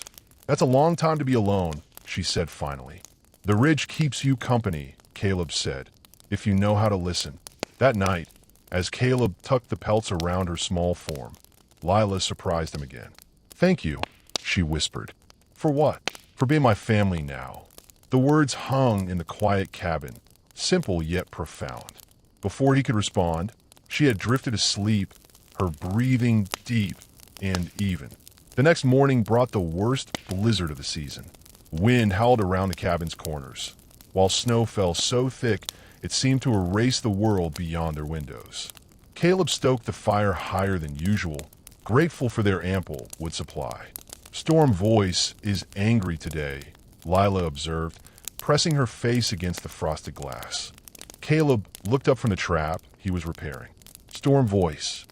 "That's a long time to be alone," she said finally. "The ridge keeps you company," Caleb said, "if you know how to listen." That night, as Caleb tucked the pelts around her small form, Lila surprised him again. "Thank you," she whispered. "For what?" "For being my family now." The words hung in the quiet cabin, simple yet profound. Before he could respond, she had drifted asleep, her breathing deep and even. The next morning brought the worst blizzard of the season. Wind howled around the cabin's corners. while snow fell so thick it seemed to erase the world beyond their windows. Caleb stoked the fire higher than usual, grateful for their ample wood supply. Storm Voice is angry today, Lila observed, pressing her face against the frosted glass. Caleb looked up from the trap he was repairing. Storm Voice.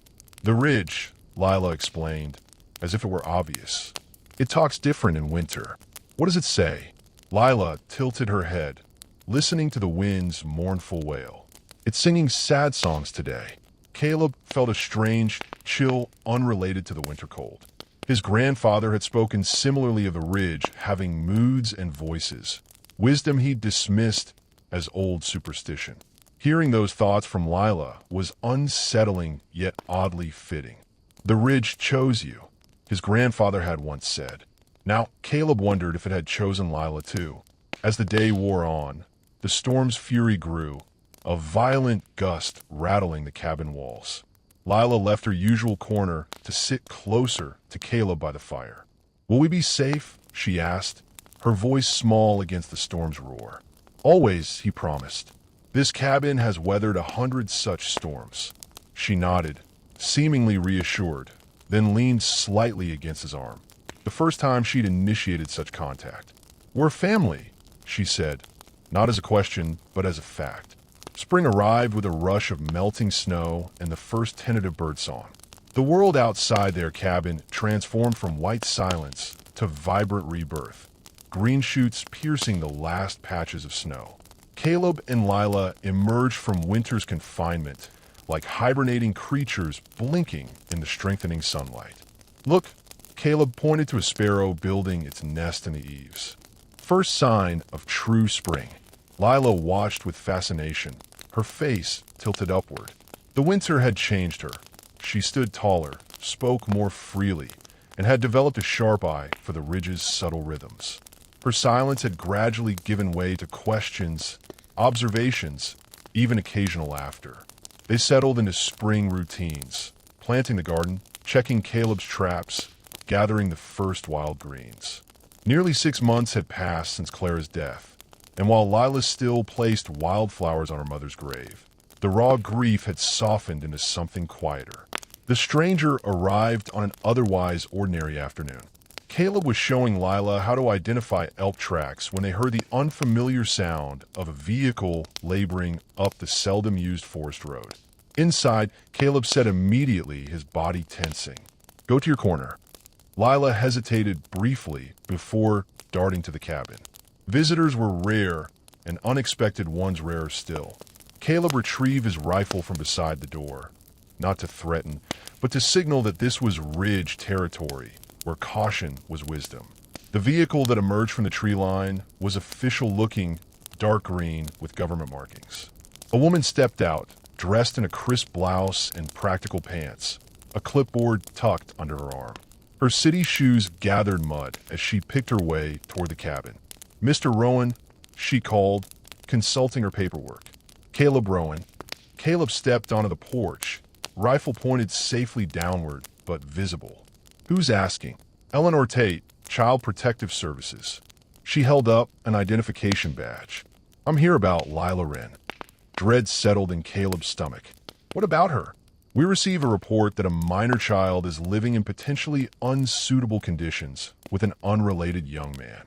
The ridge, Lila explained, as if it were obvious. It talks different in winter. What does it say? Lila tilted her head, listening to the wind's mournful wail. It's singing sad songs today. Caleb felt a strange chill unrelated to the winter cold. His grandfather had spoken similarly of the ridge having moods and voices, wisdom he'd dismissed as old superstition. Hearing those thoughts from Lila was unsettling yet oddly fitting. The ridge chose you, his grandfather had once said. Now, Caleb wondered if it had chosen Lila too. As the day wore on, the storm's fury grew, a violent gust rattling the cabin walls. Lila left her usual corner to sit closer to Caleb by the fire. Will we be safe? She asked, her voice small against the storm's roar. Always, he promised. This cabin has weathered 100 such storms. She nodded, seemingly reassured, then leaned slightly against his arm. The first time she'd initiated such contact. We're family, she said, not as a question, but as a fact. Spring arrived with a rush of melting snow and the first tentative birdsong. The world outside their cabin transformed from white silence to vibrant rebirth, green shoots piercing the last patches of snow. Caleb and Lila emerged from winter's confinement like hibernating creatures blinking in the strengthening sunlight. Look, Caleb pointed to a sparrow building its nest in the eaves. First sign of true spring. Lila watched with fascination, her face tilted upward. The winter had changed her. She stood taller, spoke more freely, and had developed a sharp eye for the ridge's subtle rhythms. Her silence had gradually given way to questions, observations, even occasional laughter. They settled into spring routines, planting the garden, checking Caleb's traps, gathering the first wild greens. Nearly 6 months had passed since Clara's death, and while Lila still placed wildflowers on her mother's grave, the raw grief had softened into something quieter. The stranger arrived on an otherwise ordinary afternoon. Caleb was showing Lila how to identify elk tracks when they heard the unfamiliar sound of a vehicle laboring up the seldom-used forest road. Inside, Caleb said immediately, his body tensing, "Go to your corner." Lila hesitated briefly before darting to the cabin. Visitors were rare, and unexpected ones rarer still. Caleb retrieved his rifle from beside the door, not to threaten, but to signal that this was ridge territory, where caution was wisdom. The vehicle that emerged from the tree line was official-looking, dark green with government markings. A woman stepped out, dressed in a crisp blouse and practical pants, a clipboard tucked under her arm. Her city shoes gathered mud as she picked her way toward the cabin. "Mr. Rowan," she called, consulting her paperwork. "Caleb Rowan." Caleb stepped onto the porch, rifle pointed safely downward, but visible. "Who's asking?" "Eleanor Tate, Child Protective Services." She held up an identification badge. "I'm here about Lila Wren." Dread settled in Caleb's stomach. "What about her?" "We receive a report that a minor child is living in potentially unsuitable conditions with an unrelated young man."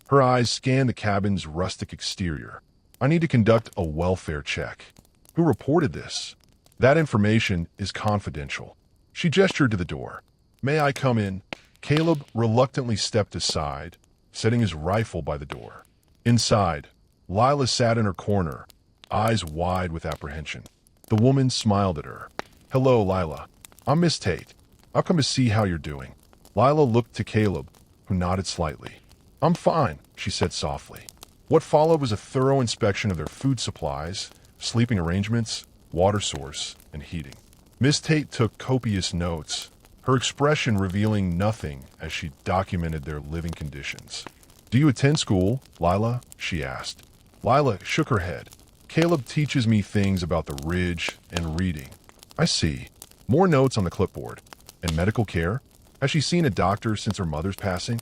Her eyes scanned the cabin's rustic exterior. "I need to conduct a welfare check." "Who reported this?" "That information is confidential." She gestured to the door. "May I come in?" Caleb reluctantly stepped aside, setting his rifle by the door. Inside, Lila sat in her corner, eyes wide with apprehension. The woman smiled at her. "Hello, Lila. I'm Miss Tate. I've come to see how you're doing." Lila looked to Caleb, who nodded slightly. "I'm fine," she said softly. What followed was a thorough inspection of their food supplies, sleeping arrangements, water source, and heating. Miss Tate took copious notes, her expression revealing nothing as she documented their living conditions. "Do you attend school, Lila?" she asked. Lila shook her head. "Caleb teaches me things about the ridge and reading." "I see." More notes on the clipboard. "And medical care? Has she seen a doctor since her mother's passing?"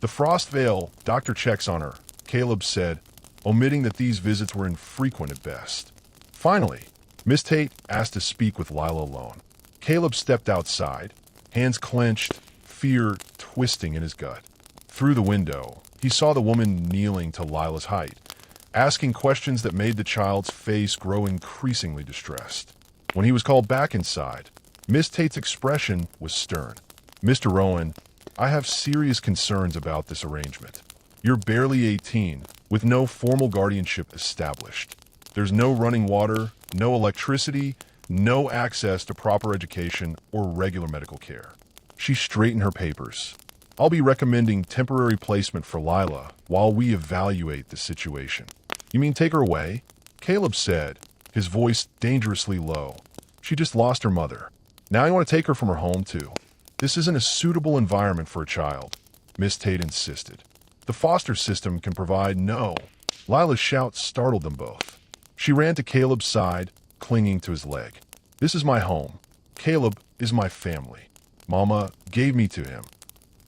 "The Frost Vale doctor checks on her," Caleb said, omitting that these visits were infrequent at best. Finally, Miss Tate asked to speak with Lila alone. Caleb stepped outside, hands clenched, fear twisting in his gut. Through the window, he saw the woman kneeling to Lila's height, asking questions that made the child's face grow increasingly distressed. When he was called back inside, Miss Tate's expression was stern. "Mr. Rowan, I have serious concerns about this arrangement. You're barely 18, with no formal guardianship established. There's no running water, no electricity, no access to proper education or regular medical care." She straightened her papers. "I'll be recommending temporary placement for Lila while we evaluate the situation." "You mean take her away?" Caleb said, his voice dangerously low. "She just lost her mother. Now you want to take her from her home, too? This isn't a suitable environment for a child," Miss Tate insisted. "The foster system can provide no." Lila's shout startled them both. She ran to Caleb's side, clinging to his leg. "This is my home. Caleb is my family. Mama gave me to him."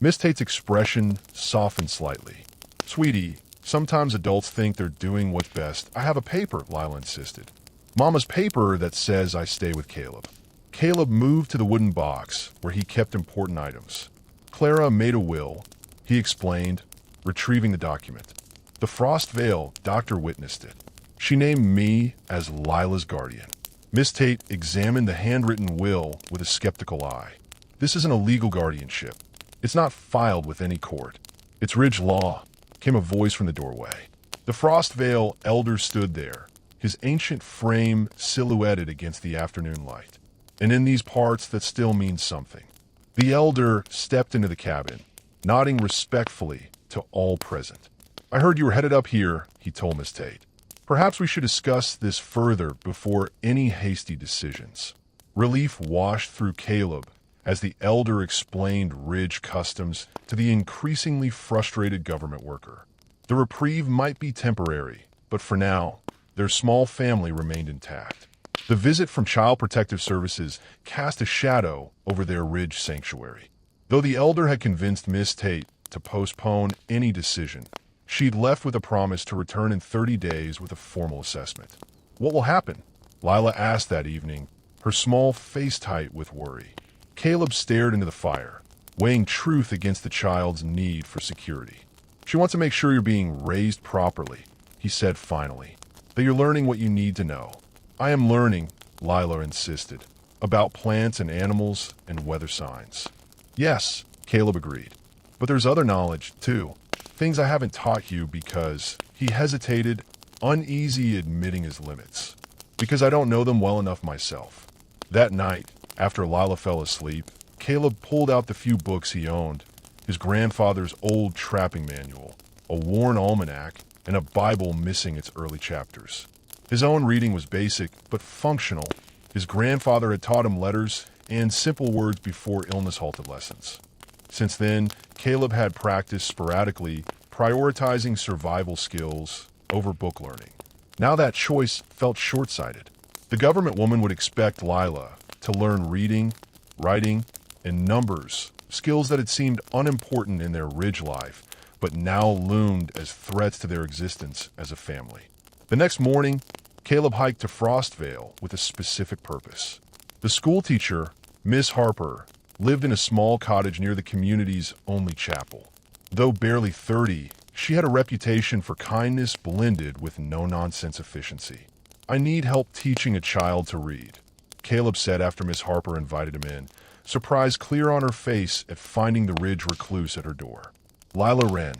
Miss Tate's expression softened slightly. "Sweetie, sometimes adults think they're doing what's best." "I have a paper," Lila insisted. "Mama's paper that says I stay with Caleb." Caleb moved to the wooden box where he kept important items. "Clara made a will," he explained, retrieving the document. "The Frost Vale doctor witnessed it. She named me as Lila's guardian." Miss Tate examined the handwritten will with a skeptical eye. "This isn't a legal guardianship. It's not filed with any court. It's Ridge law," came a voice from the doorway. The Frost Vale elder stood there, his ancient frame silhouetted against the afternoon light. "And in these parts that still means something." The elder stepped into the cabin, nodding respectfully to all present. "I heard you were headed up here," he told Miss Tate. "Perhaps we should discuss this further before any hasty decisions." Relief washed through Caleb as the elder explained Ridge customs to the increasingly frustrated government worker. The reprieve might be temporary, but for now, their small family remained intact. The visit from Child Protective Services cast a shadow over their Ridge sanctuary. Though the elder had convinced Miss Tate to postpone any decision, she'd left with a promise to return in 30 days with a formal assessment. "What will happen?" Lila asked that evening, her small face tight with worry. Caleb stared into the fire, weighing truth against the child's need for security. "She wants to make sure you're being raised properly," he said finally, "that you're learning what you need to know." "I am learning," Lila insisted, "about plants and animals and weather signs." "Yes," Caleb agreed, "but there's other knowledge, too. Things I haven't taught you because..." He hesitated, uneasy admitting his limits. "Because I don't know them well enough myself." That night, after Lila fell asleep, Caleb pulled out the few books he owned, his grandfather's old trapping manual, a worn almanac, and a Bible missing its early chapters. His own reading was basic, but functional. His grandfather had taught him letters and simple words before illness-halted lessons. Since then, Caleb had practiced sporadically, prioritizing survival skills over book learning. Now that choice felt short-sighted. The government woman would expect Lila to learn reading, writing, and numbers, skills that had seemed unimportant in their Ridge life, but now loomed as threats to their existence as a family. The next morning, Caleb hiked to Frost Vale with a specific purpose. The schoolteacher, Miss Harper, lived in a small cottage near the community's only chapel. Though barely 30, she had a reputation for kindness blended with no-nonsense efficiency. "I need help teaching a child to read," Caleb said after Miss Harper invited him in, surprise clear on her face at finding the Ridge recluse at her door. Lila ran.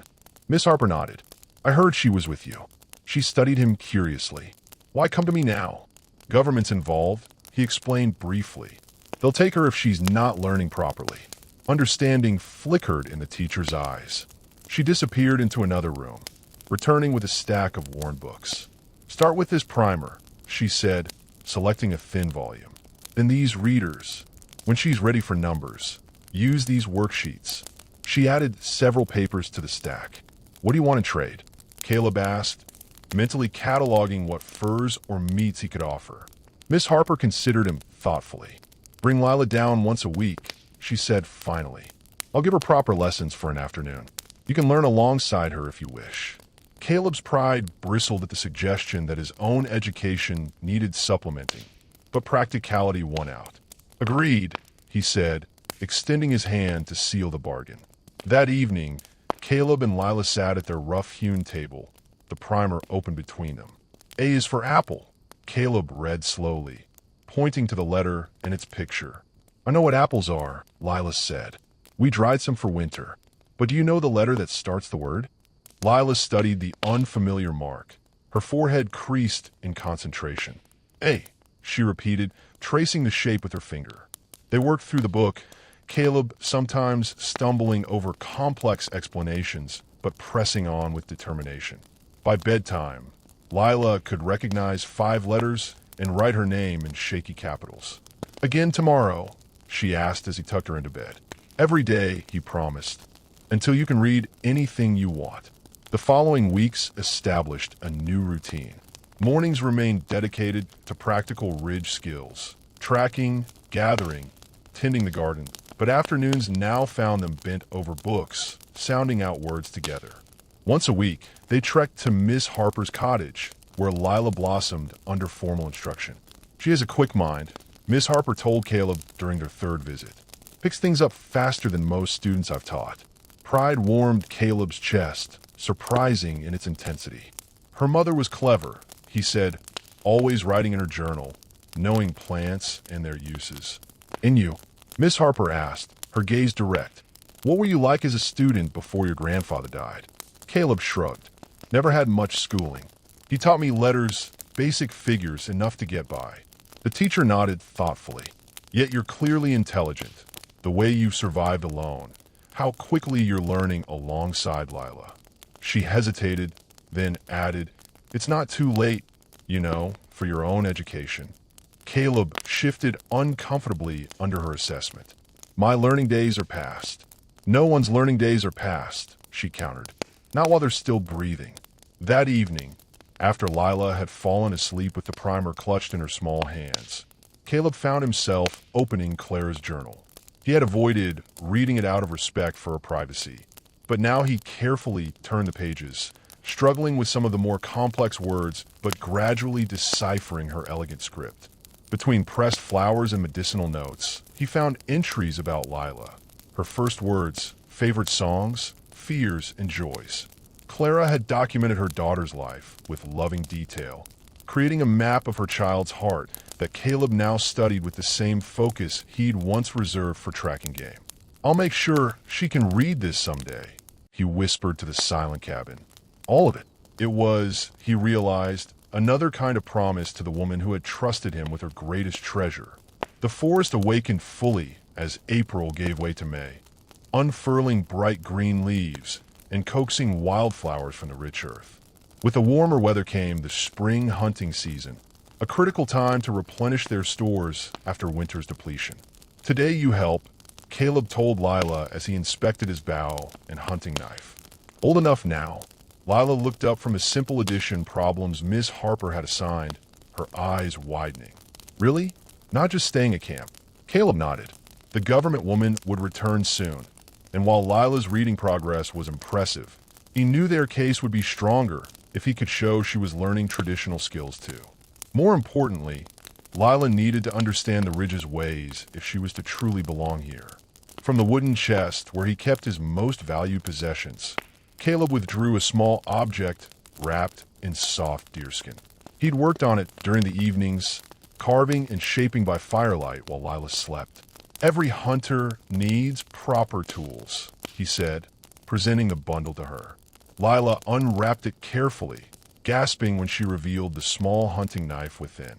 Miss Harper nodded. "I heard she was with you." She studied him curiously. "Why come to me now?" "Government's involved," he explained briefly. "They'll take her if she's not learning properly." Understanding flickered in the teacher's eyes. She disappeared into another room, returning with a stack of worn books. "Start with this primer," she said, selecting a thin volume. "Then these readers. When she's ready for numbers, use these worksheets." She added several papers to the stack. "What do you want to trade?" Caleb asked, mentally cataloging what furs or meats he could offer. Miss Harper considered him thoughtfully. "Bring Lila down once a week," she said finally. "I'll give her proper lessons for an afternoon. You can learn alongside her if you wish." Caleb's pride bristled at the suggestion that his own education needed supplementing, but practicality won out. Agreed, he said, extending his hand to seal the bargain. That evening, Caleb and Lila sat at their rough-hewn table, the primer open between them. A is for apple, Caleb read slowly, pointing to the letter and its picture. I know what apples are, Lila said. We dried some for winter. But do you know the letter that starts the word? Lila studied the unfamiliar mark. Her forehead creased in concentration. A, she repeated, tracing the shape with her finger. They worked through the book, Caleb sometimes stumbling over complex explanations, but pressing on with determination. By bedtime, Lila could recognize 5 letters and write her name in shaky capitals. Again tomorrow, she asked as he tucked her into bed. Every day, he promised, until you can read anything you want. The following weeks established a new routine. Mornings remained dedicated to practical ridge skills, tracking, gathering, tending the garden, but afternoons now found them bent over books, sounding out words together. Once a week, they trekked to Miss Harper's cottage, where Lila blossomed under formal instruction. She has a quick mind, Miss Harper told Caleb during their 3rd visit. Picks things up faster than most students I've taught. Pride warmed Caleb's chest, surprising in its intensity. Her mother was clever, he said, always writing in her journal, knowing plants and their uses. And you? Miss Harper asked, her gaze direct. What were you like as a student before your grandfather died? Caleb shrugged. Never had much schooling. He taught me letters, basic figures, enough to get by. The teacher nodded thoughtfully. Yet you're clearly intelligent. The way you've survived alone. How quickly you're learning alongside Lila. She hesitated, then added, It's not too late, for your own education. Caleb shifted uncomfortably under her assessment. My learning days are past. No one's learning days are past, she countered. Not while they're still breathing. That evening, after Lila had fallen asleep with the primer clutched in her small hands, Caleb found himself opening Clara's journal. He had avoided reading it out of respect for her privacy, but now he carefully turned the pages, struggling with some of the more complex words, but gradually deciphering her elegant script. Between pressed flowers and medicinal notes, he found entries about Lila. Her first words, favorite songs, fears, and joys. Clara had documented her daughter's life with loving detail, creating a map of her child's heart that Caleb now studied with the same focus he'd once reserved for tracking game. I'll make sure she can read this someday, he whispered to the silent cabin. All of it. It was, he realized, another kind of promise to the woman who had trusted him with her greatest treasure. The forest awakened fully as April gave way to May, unfurling bright green leaves and coaxing wildflowers from the rich earth. With the warmer weather came the spring hunting season, a critical time to replenish their stores after winter's depletion. Today you help, Caleb told Lila as he inspected his bow and hunting knife. Old enough now, Lila looked up from a simple addition problems Miss Harper had assigned, her eyes widening. Really? Not just staying at camp? Caleb nodded. The government woman would return soon, and while Lila's reading progress was impressive, he knew their case would be stronger if he could show she was learning traditional skills too. More importantly, Lila needed to understand the Ridge's ways if she was to truly belong here. From the wooden chest where he kept his most valued possessions, Caleb withdrew a small object wrapped in soft deerskin. He'd worked on it during the evenings, carving and shaping by firelight while Lila slept. Every hunter needs proper tools, he said, presenting the bundle to her. Lila unwrapped it carefully, gasping when she revealed the small hunting knife within.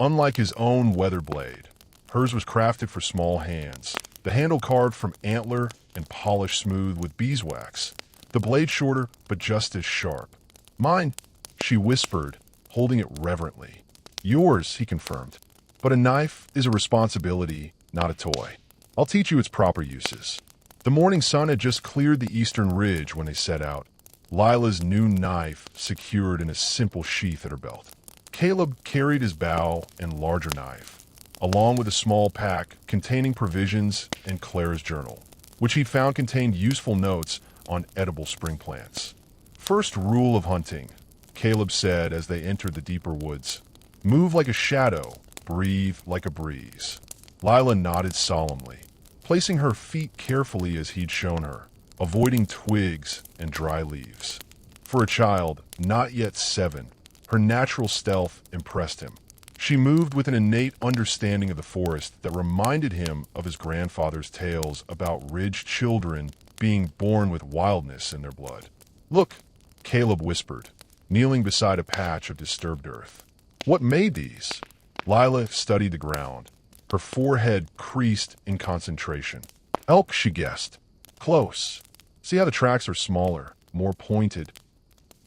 Unlike his own weather blade, hers was crafted for small hands, the handle carved from antler and polished smooth with beeswax, the blade shorter but just as sharp. Mine, she whispered, holding it reverently. Yours, he confirmed. But a knife is a responsibility, not a toy. I'll teach you its proper uses. The morning sun had just cleared the eastern ridge when they set out, Lila's new knife secured in a simple sheath at her belt. Caleb carried his bow and larger knife, along with a small pack containing provisions and Clara's journal, which he found contained useful notes on edible spring plants. First rule of hunting, Caleb said as they entered the deeper woods. Move like a shadow, breathe like a breeze. Lila nodded solemnly, placing her feet carefully as he'd shown her, avoiding twigs and dry leaves. For a child, not yet 7, her natural stealth impressed him. She moved with an innate understanding of the forest that reminded him of his grandfather's tales about ridge children being born with wildness in their blood. Look, Caleb whispered, kneeling beside a patch of disturbed earth. What made these? Lila studied the ground, her forehead creased in concentration. Elk, she guessed. Close. See how the tracks are smaller, more pointed.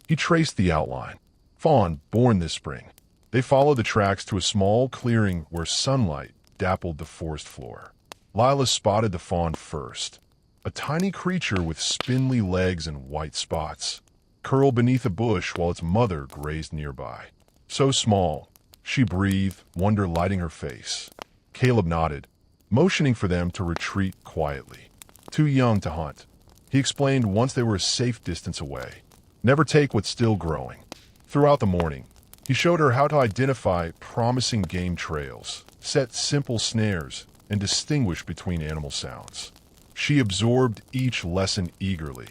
He traced the outline. Fawn, born this spring. They followed the tracks to a small clearing where sunlight dappled the forest floor. Lila spotted the fawn first, a tiny creature with spindly legs and white spots, curled beneath a bush while its mother grazed nearby. So small, she breathed, wonder lighting her face. Caleb nodded, motioning for them to retreat quietly. Too young to hunt, he explained once they were a safe distance away. Never take what's still growing. Throughout the morning, he showed her how to identify promising game trails, set simple snares, and distinguish between animal sounds. She absorbed each lesson eagerly,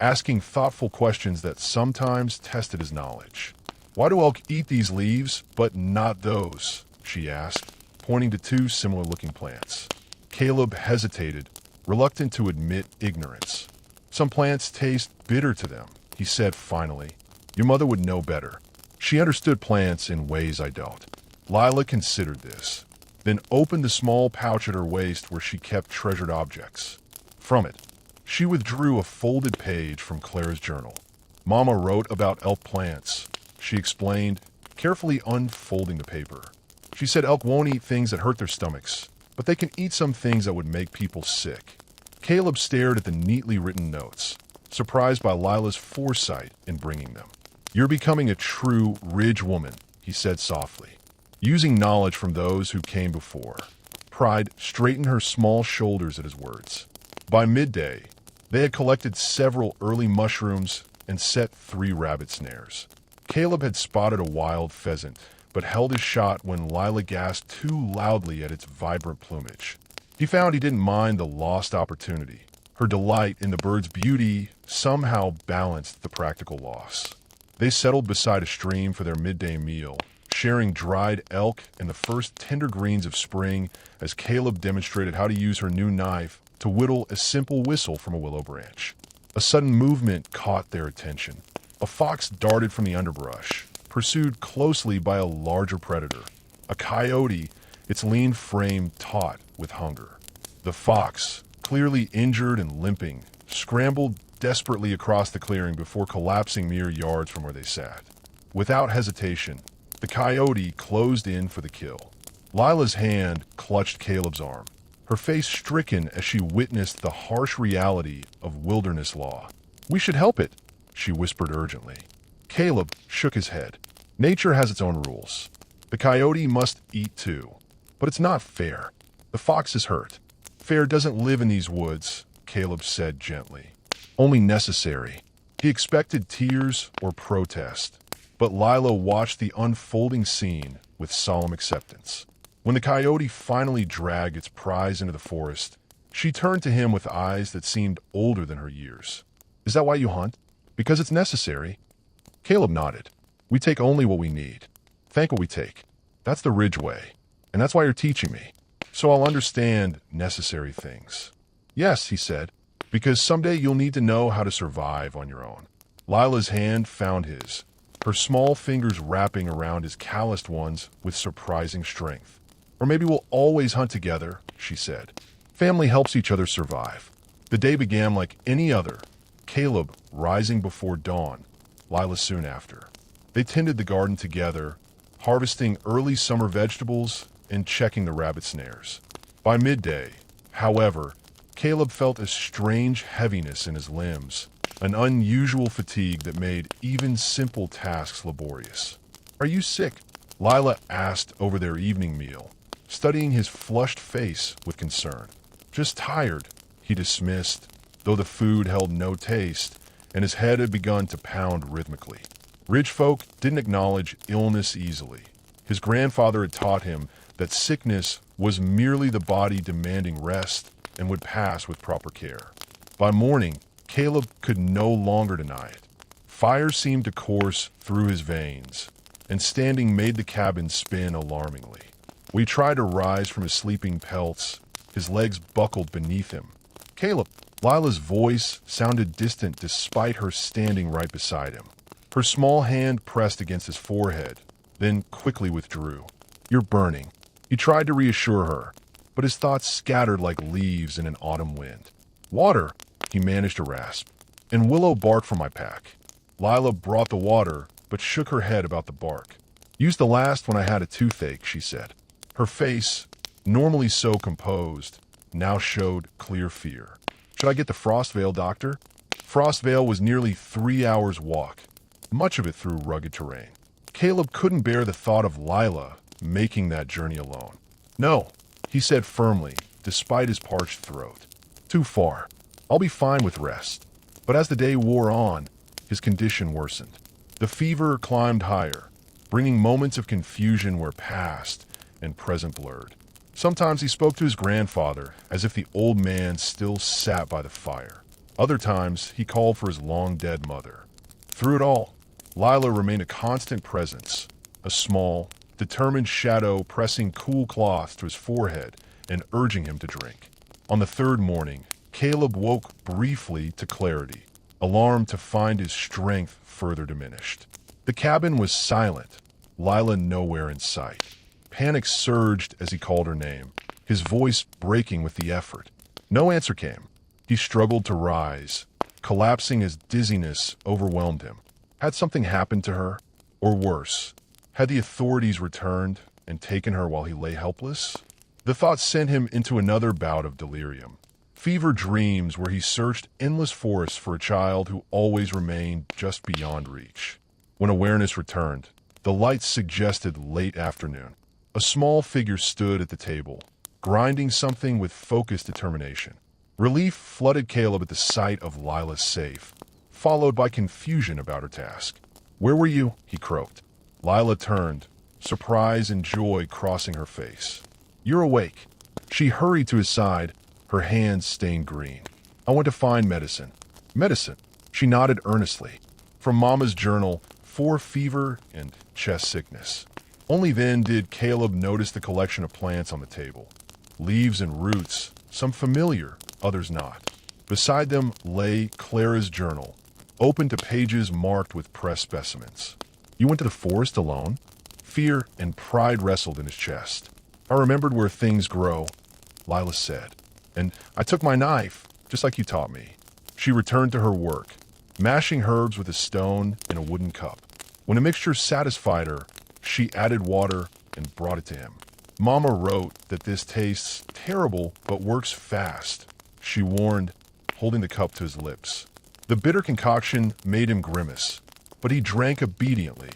asking thoughtful questions that sometimes tested his knowledge. Why do elk eat these leaves, but not those? She asked, pointing to 2 similar-looking plants. Caleb hesitated, reluctant to admit ignorance. Some plants taste bitter to them, he said finally. Your mother would know better. She understood plants in ways I don't. Lila considered this, then opened the small pouch at her waist where she kept treasured objects. From it, she withdrew a folded page from Clara's journal. Mama wrote about elk plants, she explained, carefully unfolding the paper. She said elk won't eat things that hurt their stomachs, but they can eat some things that would make people sick. Caleb stared at the neatly written notes, surprised by Lila's foresight in bringing them. You're becoming a true ridge woman, he said softly, using knowledge from those who came before. Pride straightened her small shoulders at his words. By midday, they had collected several early mushrooms and set 3 rabbit snares. Caleb had spotted a wild pheasant, but held his shot when Lila gasped too loudly at its vibrant plumage. He found he didn't mind the lost opportunity. Her delight in the bird's beauty somehow balanced the practical loss. They settled beside a stream for their midday meal, sharing dried elk and the first tender greens of spring as Caleb demonstrated how to use her new knife to whittle a simple whistle from a willow branch. A sudden movement caught their attention. A fox darted from the underbrush, pursued closely by a larger predator. A coyote, its lean frame taut with hunger. The fox, clearly injured and limping, scrambled desperately across the clearing before collapsing mere yards from where they sat. Without hesitation, the coyote closed in for the kill. Lila's hand clutched Caleb's arm, her face stricken as she witnessed the harsh reality of wilderness law. We should help it, she whispered urgently. Caleb shook his head. Nature has its own rules. The coyote must eat too. But it's not fair. The fox is hurt. Fair doesn't live in these woods, Caleb said gently. Only necessary. He expected tears or protest, but Lila watched the unfolding scene with solemn acceptance. When the coyote finally dragged its prize into the forest, she turned to him with eyes that seemed older than her years. Is that why you hunt? Because it's necessary? Caleb nodded. We take only what we need. Thank what we take. That's the Ridge way, and that's why you're teaching me. So I'll understand necessary things. Yes, he said, because someday you'll need to know how to survive on your own. Lila's hand found his, her small fingers wrapping around his calloused ones with surprising strength. Or maybe we'll always hunt together, she said. Family helps each other survive. The day began like any other, Caleb rising before dawn, Lila soon after. They tended the garden together, harvesting early summer vegetables and checking the rabbit snares. By midday, however, Caleb felt a strange heaviness in his limbs, an unusual fatigue that made even simple tasks laborious. Are you sick? Lila asked over their evening meal, studying his flushed face with concern. Just tired, he dismissed, though the food held no taste, and his head had begun to pound rhythmically. Ridge folk didn't acknowledge illness easily. His grandfather had taught him that sickness was merely the body demanding rest and would pass with proper care. By morning, Caleb could no longer deny it. Fire seemed to course through his veins, and standing made the cabin spin alarmingly. When he tried to rise from his sleeping pelts, his legs buckled beneath him. "Caleb!" Lila's voice sounded distant despite her standing right beside him. Her small hand pressed against his forehead, then quickly withdrew. "You're burning." He tried to reassure her, but his thoughts scattered like leaves in an autumn wind. "Water," he managed to rasp, "and willow bark for my pack." Lila brought the water, but shook her head about the bark. "Used the last when I had a toothache," she said. Her face, normally so composed, now showed clear fear. "Should I get to Frostvale, Doctor?" Frostvale was nearly 3 hours' walk, much of it through rugged terrain. Caleb couldn't bear the thought of Lila making that journey alone. "No," he said firmly, despite his parched throat. "Too far. I'll be fine with rest." But as the day wore on, his condition worsened. The fever climbed higher, bringing moments of confusion where past and present blurred. Sometimes he spoke to his grandfather as if the old man still sat by the fire. Other times he called for his long-dead mother. Through it all, Lila remained a constant presence, a small, determined shadow pressing cool cloths to his forehead and urging him to drink. On the third morning, Caleb woke briefly to clarity, alarmed to find his strength further diminished. The cabin was silent, Lila nowhere in sight. Panic surged as he called her name, his voice breaking with the effort. No answer came. He struggled to rise, collapsing as dizziness overwhelmed him. Had something happened to her? Or worse, had the authorities returned and taken her while he lay helpless? The thought sent him into another bout of delirium. Fever dreams where he searched endless forests for a child who always remained just beyond reach. When awareness returned, the lights suggested late afternoon. A small figure stood at the table, grinding something with focused determination. Relief flooded Caleb at the sight of Lila's safe, followed by confusion about her task. "Where were you?" he croaked. Lila turned, surprise and joy crossing her face. "You're awake." She hurried to his side, her hands stained green. "I went to find medicine." "Medicine?" She nodded earnestly. From Mama's journal, for fever and chest sickness. Only then did Caleb notice the collection of plants on the table. Leaves and roots, some familiar, others not. Beside them lay Clara's journal, open to pages marked with pressed specimens. "You went to the forest alone?" Fear and pride wrestled in his chest. "I remembered where things grow," Lila said. "And I took my knife, just like you taught me." She returned to her work, mashing herbs with a stone in a wooden cup. When a mixture satisfied her, she added water and brought it to him. "Mama wrote that this tastes terrible but works fast," she warned, holding the cup to his lips. The bitter concoction made him grimace, but he drank obediently,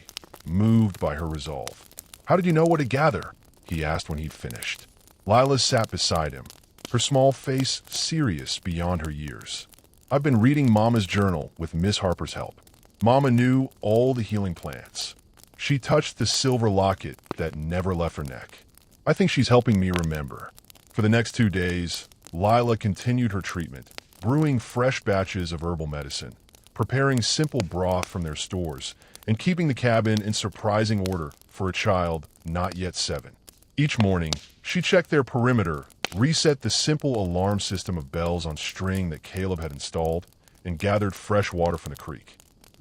moved by her resolve. "How did you know what to gather?" he asked when he'd finished. Lila sat beside him, her small face serious beyond her years. "I've been reading Mama's journal with Miss Harper's help. Mama knew all the healing plants." She touched the silver locket that never left her neck. "I think she's helping me remember." For the next 2 days, Lila continued her treatment, brewing fresh batches of herbal medicine, preparing simple broth from their stores, and keeping the cabin in surprising order for a child not yet 7. Each morning, she checked their perimeter, reset the simple alarm system of bells on string that Caleb had installed, and gathered fresh water from the creek.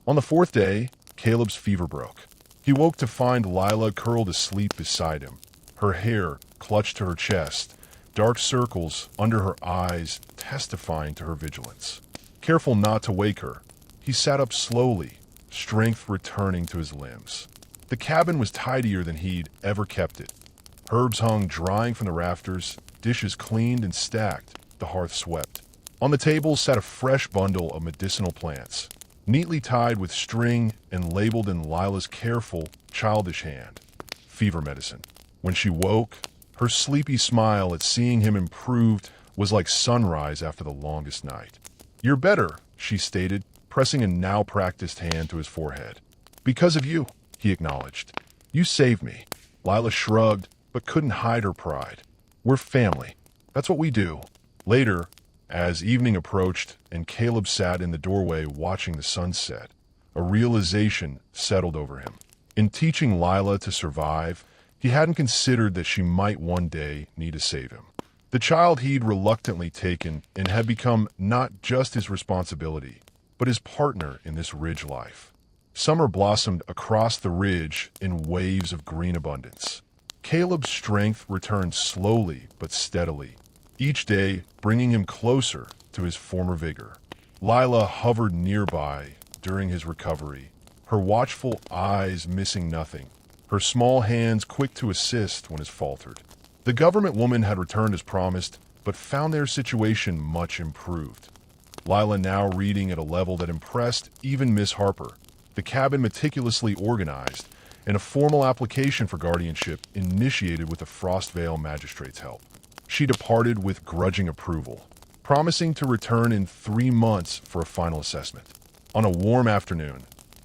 On the 4th day, Caleb's fever broke. He woke to find Lila curled asleep beside him, her hair clutched to her chest, dark circles under her eyes testifying to her vigilance. Careful not to wake her, he sat up slowly, strength returning to his limbs. The cabin was tidier than he'd ever kept it. Herbs hung drying from the rafters, dishes cleaned and stacked, the hearth swept. On the table sat a fresh bundle of medicinal plants, neatly tied with string and labeled in Lila's careful, childish hand. Fever medicine. When she woke, her sleepy smile at seeing him improved was like sunrise after the longest night. "You're better," she stated, pressing a now-practiced hand to his forehead. "Because of you," he acknowledged. "You saved me." Lila shrugged, but couldn't hide her pride. "We're family. That's what we do." Later, as evening approached and Caleb sat in the doorway watching the sunset, a realization settled over him. In teaching Lila to survive, he hadn't considered that she might one day need to save him. The child he'd reluctantly taken and had become not just his responsibility, but his partner in this ridge life. Summer blossomed across the ridge in waves of green abundance. Caleb's strength returned slowly but steadily, each day bringing him closer to his former vigor. Lila hovered nearby during his recovery, her watchful eyes missing nothing, her small hands quick to assist when it faltered. The government woman had returned as promised, but found their situation much improved. Lila now reading at a level that impressed even Miss Harper, the cabin meticulously organized, and a formal application for guardianship initiated with the Frostvale magistrate's help. She departed with grudging approval, promising to return in 3 months for a final assessment. On a warm afternoon,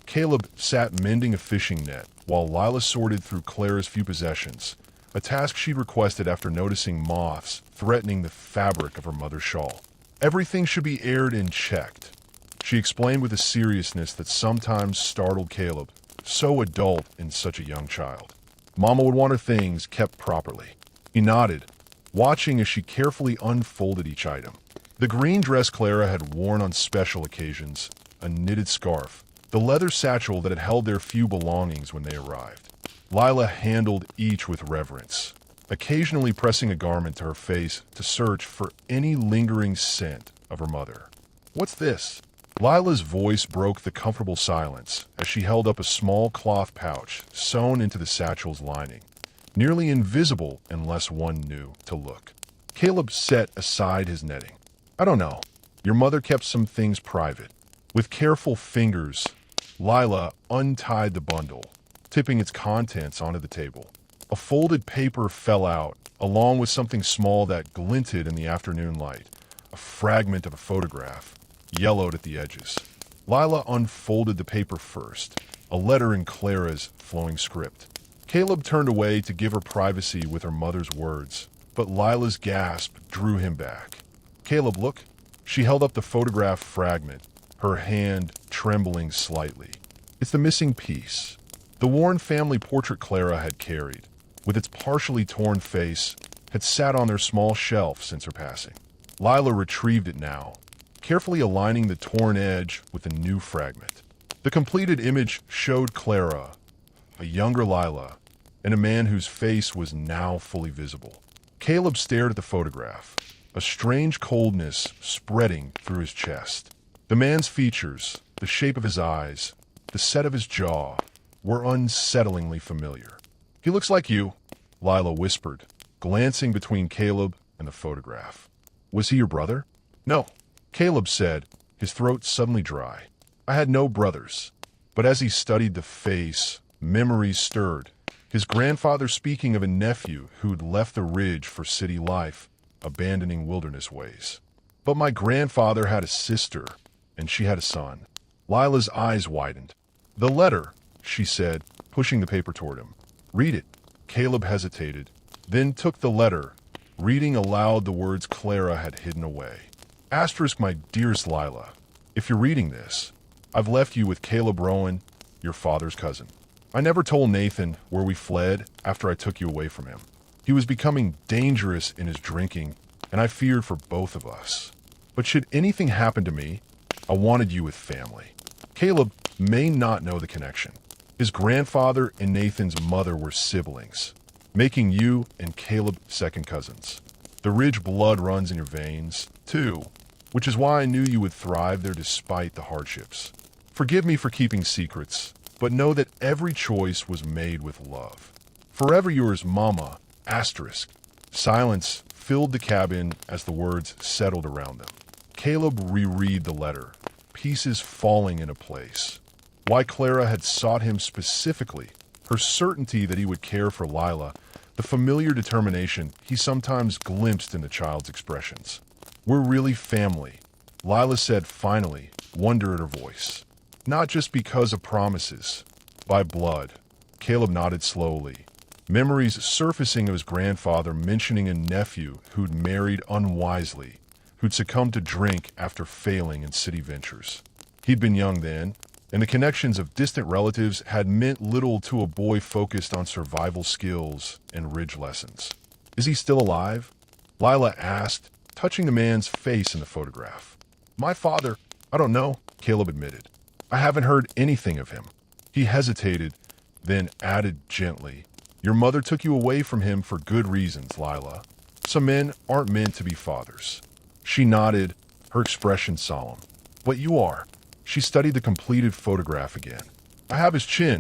Caleb sat mending a fishing net while Lila sorted through Clara's few possessions, a task she'd requested after noticing moths threatening the fabric of her mother's shawl. Everything should be aired and checked, she explained with a seriousness that sometimes startled Caleb, so adult in such a young child. Mama would want her things kept properly. He nodded, watching as she carefully unfolded each item. The green dress Clara had worn on special occasions, a knitted scarf, the leather satchel that had held their few belongings when they arrived. Lila handled each with reverence, occasionally pressing a garment to her face to search for any lingering scent of her mother. "What's this?" Lila's voice broke the comfortable silence as she held up a small cloth pouch sewn into the satchel's lining, nearly invisible unless one knew to look. Caleb set aside his netting. "I don't know. Your mother kept some things private." With careful fingers, Lila untied the bundle, tipping its contents onto the table. A folded paper fell out, along with something small that glinted in the afternoon light, a fragment of a photograph, yellowed at the edges. Lila unfolded the paper first, a letter in Clara's flowing script. Caleb turned away to give her privacy with her mother's words, but Lila's gasp drew him back. "Caleb, look." She held up the photograph fragment, her hand trembling slightly. "It's the missing piece." The worn family portrait Clara had carried, with its partially torn face, had sat on their small shelf since her passing. Lila retrieved it now, carefully aligning the torn edge with the new fragment. The completed image showed Clara, a younger Lila, and a man whose face was now fully visible. Caleb stared at the photograph, a strange coldness spreading through his chest. The man's features, the shape of his eyes, the set of his jaw, were unsettlingly familiar. "He looks like you," Lila whispered, glancing between Caleb and the photograph. "Was he your brother?" "No," Caleb said, his throat suddenly dry. "I had no brothers." But as he studied the face, memories stirred. His grandfather speaking of a nephew who'd left the ridge for city life, abandoning wilderness ways. "But my grandfather had a sister, and she had a son." Lila's eyes widened. "The letter," she said, pushing the paper toward him. "Read it." Caleb hesitated, then took the letter, reading aloud the words Clara had hidden away. "Asterisk, my dearest Lila, if you're reading this, I've left you with Caleb Rowan, your father's cousin. I never told Nathan where we fled after I took you away from him. He was becoming dangerous in his drinking, and I feared for both of us. But should anything happen to me, I wanted you with family." Caleb may not know the connection. His grandfather and Nathan's mother were siblings, making you and Caleb second cousins. The ridge blood runs in your veins, too, which is why I knew you would thrive there despite the hardships. Forgive me for keeping secrets, but know that every choice was made with love. Forever yours, Mama, asterisk. Silence filled the cabin as the words settled around them. Caleb reread the letter, pieces falling into place. Why Clara had sought him specifically, her certainty that he would care for Lila, the familiar determination he sometimes glimpsed in the child's expressions. "We're really family," Lila said finally, wonder at her voice. Not just because of promises. By blood. Caleb nodded slowly. Memories surfacing of his grandfather mentioning a nephew who'd married unwisely, who'd succumbed to drink after failing in city ventures. He'd been young then, and the connections of distant relatives had meant little to a boy focused on survival skills and ridge lessons. Is he still alive? Lila asked, touching the man's face in the photograph. My father, I don't know, Caleb admitted. I haven't heard anything of him. He hesitated, then added gently, Your mother took you away from him for good reasons, Lila. Some men aren't meant to be fathers. She nodded, her expression solemn. But you are. She studied the completed photograph again. I have his chin,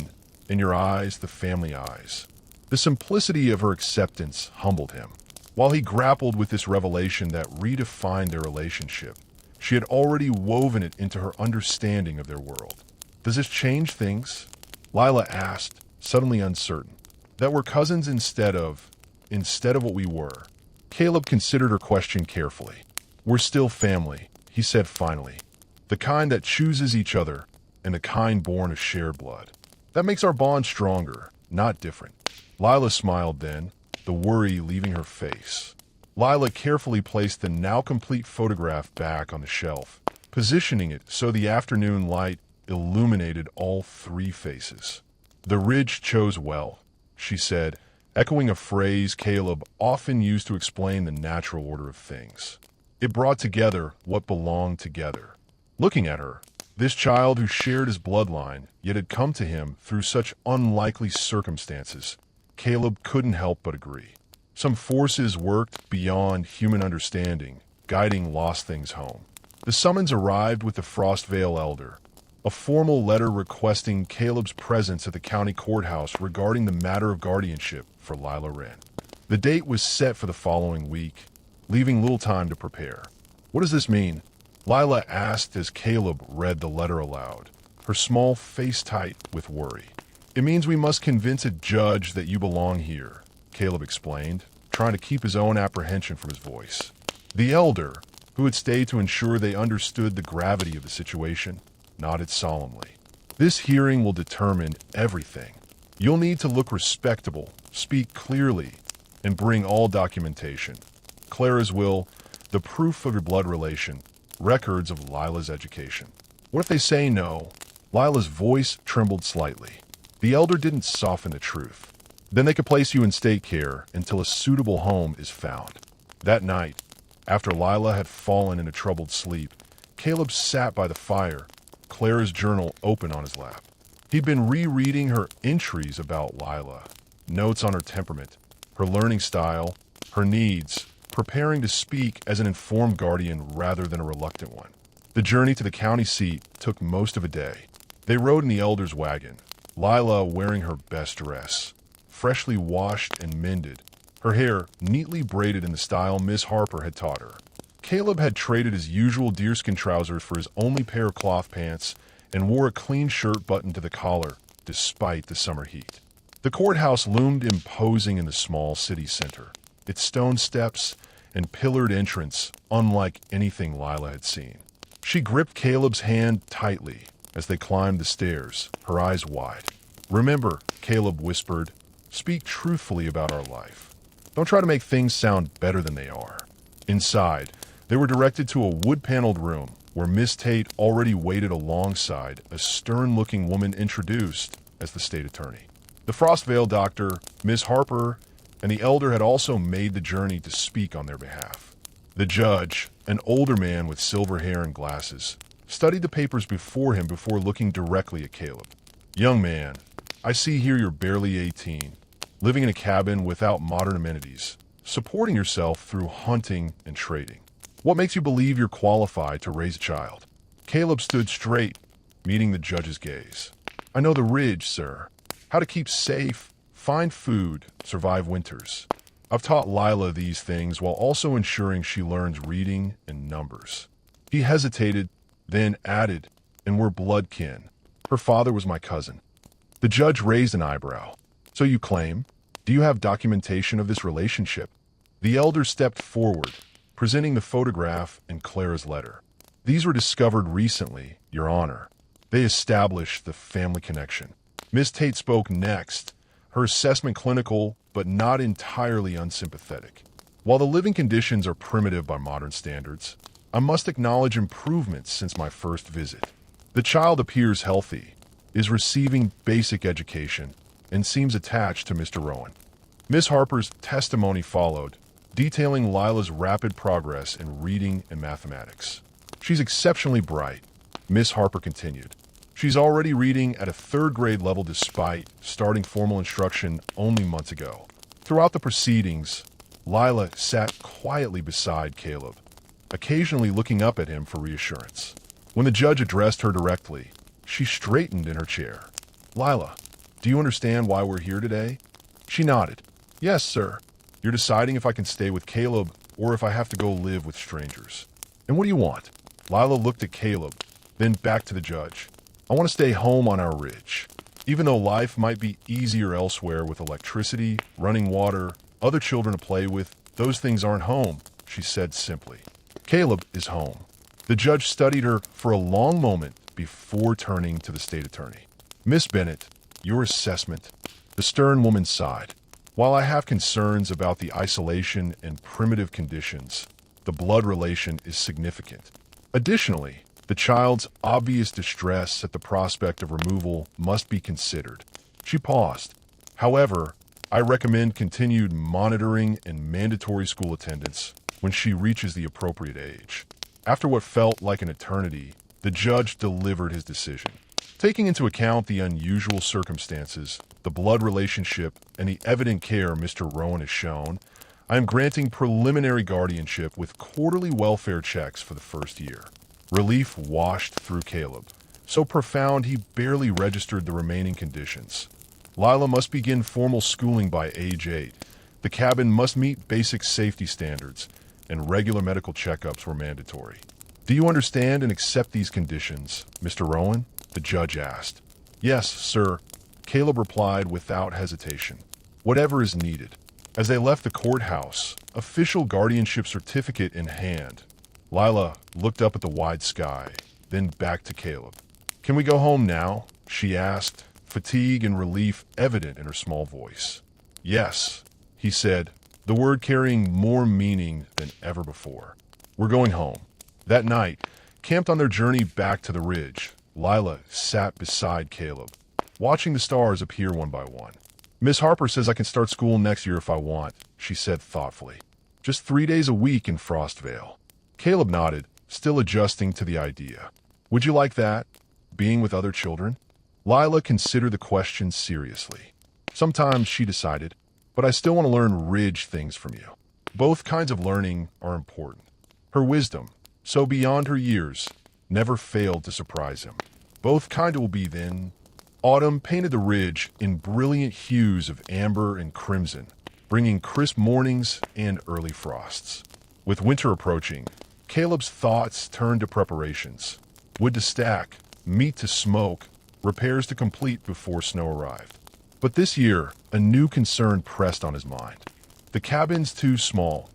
and your eyes, the family eyes. The simplicity of her acceptance humbled him. While he grappled with this revelation that redefined their relationship, she had already woven it into her understanding of their world. Does this change things? Lila asked, suddenly uncertain. That we're cousins instead of what we were. Caleb considered her question carefully. We're still family, he said finally. The kind that chooses each other, and the kind born of shared blood. That makes our bond stronger, not different. Lila smiled then, the worry leaving her face. Lila carefully placed the now-complete photograph back on the shelf, positioning it so the afternoon light illuminated all three faces. The ridge chose well, she said, echoing a phrase Caleb often used to explain the natural order of things. It brought together what belonged together. Looking at her, this child who shared his bloodline, yet had come to him through such unlikely circumstances, Caleb couldn't help but agree. Some forces worked beyond human understanding, guiding lost things home. The summons arrived with the Frostvale Elder, a formal letter requesting Caleb's presence at the county courthouse regarding the matter of guardianship for Lila Wren. The date was set for the following week, leaving little time to prepare. What does this mean? Lila asked as Caleb read the letter aloud, her small face tight with worry. It means we must convince a judge that you belong here, Caleb explained, trying to keep his own apprehension from his voice. The elder, who had stayed to ensure they understood the gravity of the situation, nodded solemnly. This hearing will determine everything. You'll need to look respectable, speak clearly, and bring all documentation. Clara's will, the proof of your blood relation, records of Lila's education. What if they say no? Lila's voice trembled slightly. The elder didn't soften the truth. Then they could place you in state care until a suitable home is found. That night, after Lila had fallen into troubled sleep, Caleb sat by the fire, Clara's journal open on his lap. He'd been rereading her entries about Lila, notes on her temperament, her learning style, her needs, preparing to speak as an informed guardian rather than a reluctant one. The journey to the county seat took most of a day. They rode in the elder's wagon, Lila wearing her best dress, freshly washed and mended, her hair neatly braided in the style Miss Harper had taught her. Caleb had traded his usual deerskin trousers for his only pair of cloth pants and wore a clean shirt buttoned to the collar, despite the summer heat. The courthouse loomed imposing in the small city center, its stone steps and pillared entrance unlike anything Lila had seen. She gripped Caleb's hand tightly as they climbed the stairs, her eyes wide. Remember, Caleb whispered, speak truthfully about our life. Don't try to make things sound better than they are. Inside, they were directed to a wood-paneled room where Miss Tate already waited alongside a stern-looking woman introduced as the state attorney. The Frostvale doctor, Miss Harper, and the elder had also made the journey to speak on their behalf. The judge, an older man with silver hair and glasses, studied the papers before him before looking directly at Caleb. Young man, I see here you're barely 18, living in a cabin without modern amenities, supporting yourself through hunting and trading. What makes you believe you're qualified to raise a child? Caleb stood straight, meeting the judge's gaze. I know the ridge, sir. How to keep safe, find food, survive winters. I've taught Lila these things while also ensuring she learns reading and numbers. He hesitated, then added, and we're blood kin. Her father was my cousin. The judge raised an eyebrow. So you claim? Do you have documentation of this relationship? The elder stepped forward, presenting the photograph and Clara's letter. These were discovered recently, Your Honor. They established the family connection. Miss Tate spoke next, her assessment clinical but not entirely unsympathetic. While the living conditions are primitive by modern standards, I must acknowledge improvements since my first visit. The child appears healthy, is receiving basic education, and seems attached to Mr. Rowan. Miss Harper's testimony followed, detailing Lila's rapid progress in reading and mathematics. She's exceptionally bright, Miss Harper continued. She's already reading at a third-grade level despite starting formal instruction only months ago. Throughout the proceedings, Lila sat quietly beside Caleb, occasionally looking up at him for reassurance. When the judge addressed her directly, she straightened in her chair. Lila, do you understand why we're here today? She nodded. Yes, sir. You're deciding if I can stay with Caleb or if I have to go live with strangers. And what do you want? Lila looked at Caleb, then back to the judge. I want to stay home on our ridge. Even though life might be easier elsewhere with electricity, running water, other children to play with, those things aren't home, she said simply. Caleb is home. The judge studied her for a long moment before turning to the state attorney. Miss Bennett, your assessment. The stern woman sighed. While I have concerns about the isolation and primitive conditions, the blood relation is significant. Additionally, the child's obvious distress at the prospect of removal must be considered. She paused. However, I recommend continued monitoring and mandatory school attendance when she reaches the appropriate age. After what felt like an eternity, the judge delivered his decision. Taking into account the unusual circumstances, the blood relationship, and the evident care Mr. Rowan has shown, I am granting preliminary guardianship with quarterly welfare checks for the first year. Relief washed through Caleb, so profound he barely registered the remaining conditions. Lila must begin formal schooling by age 8. The cabin must meet basic safety standards, and regular medical checkups were mandatory. Do you understand and accept these conditions, Mr. Rowan? The judge asked. Yes, sir, Caleb replied without hesitation. Whatever is needed. As they left the courthouse, official guardianship certificate in hand, Lila looked up at the wide sky, then back to Caleb. Can we go home now? She asked, fatigue and relief evident in her small voice. Yes, he said, the word carrying more meaning than ever before. We're going home. That night, camped on their journey back to the ridge, Lila sat beside Caleb, watching the stars appear one by one. Miss Harper says I can start school next year if I want, she said thoughtfully. Just 3 days a week in Frostvale. Caleb nodded, still adjusting to the idea. Would you like that? Being with other children? Lila considered the question seriously. Sometimes, she decided, but I still want to learn Ridge things from you. Both kinds of learning are important. Her wisdom, so beyond her years, never failed to surprise him. Both kind will be then. Autumn painted the ridge in brilliant hues of amber and crimson, bringing crisp mornings and early frosts. With winter approaching, Caleb's thoughts turned to preparations. Wood to stack, meat to smoke, repairs to complete before snow arrived. But this year, a new concern pressed on his mind. The cabin's too small,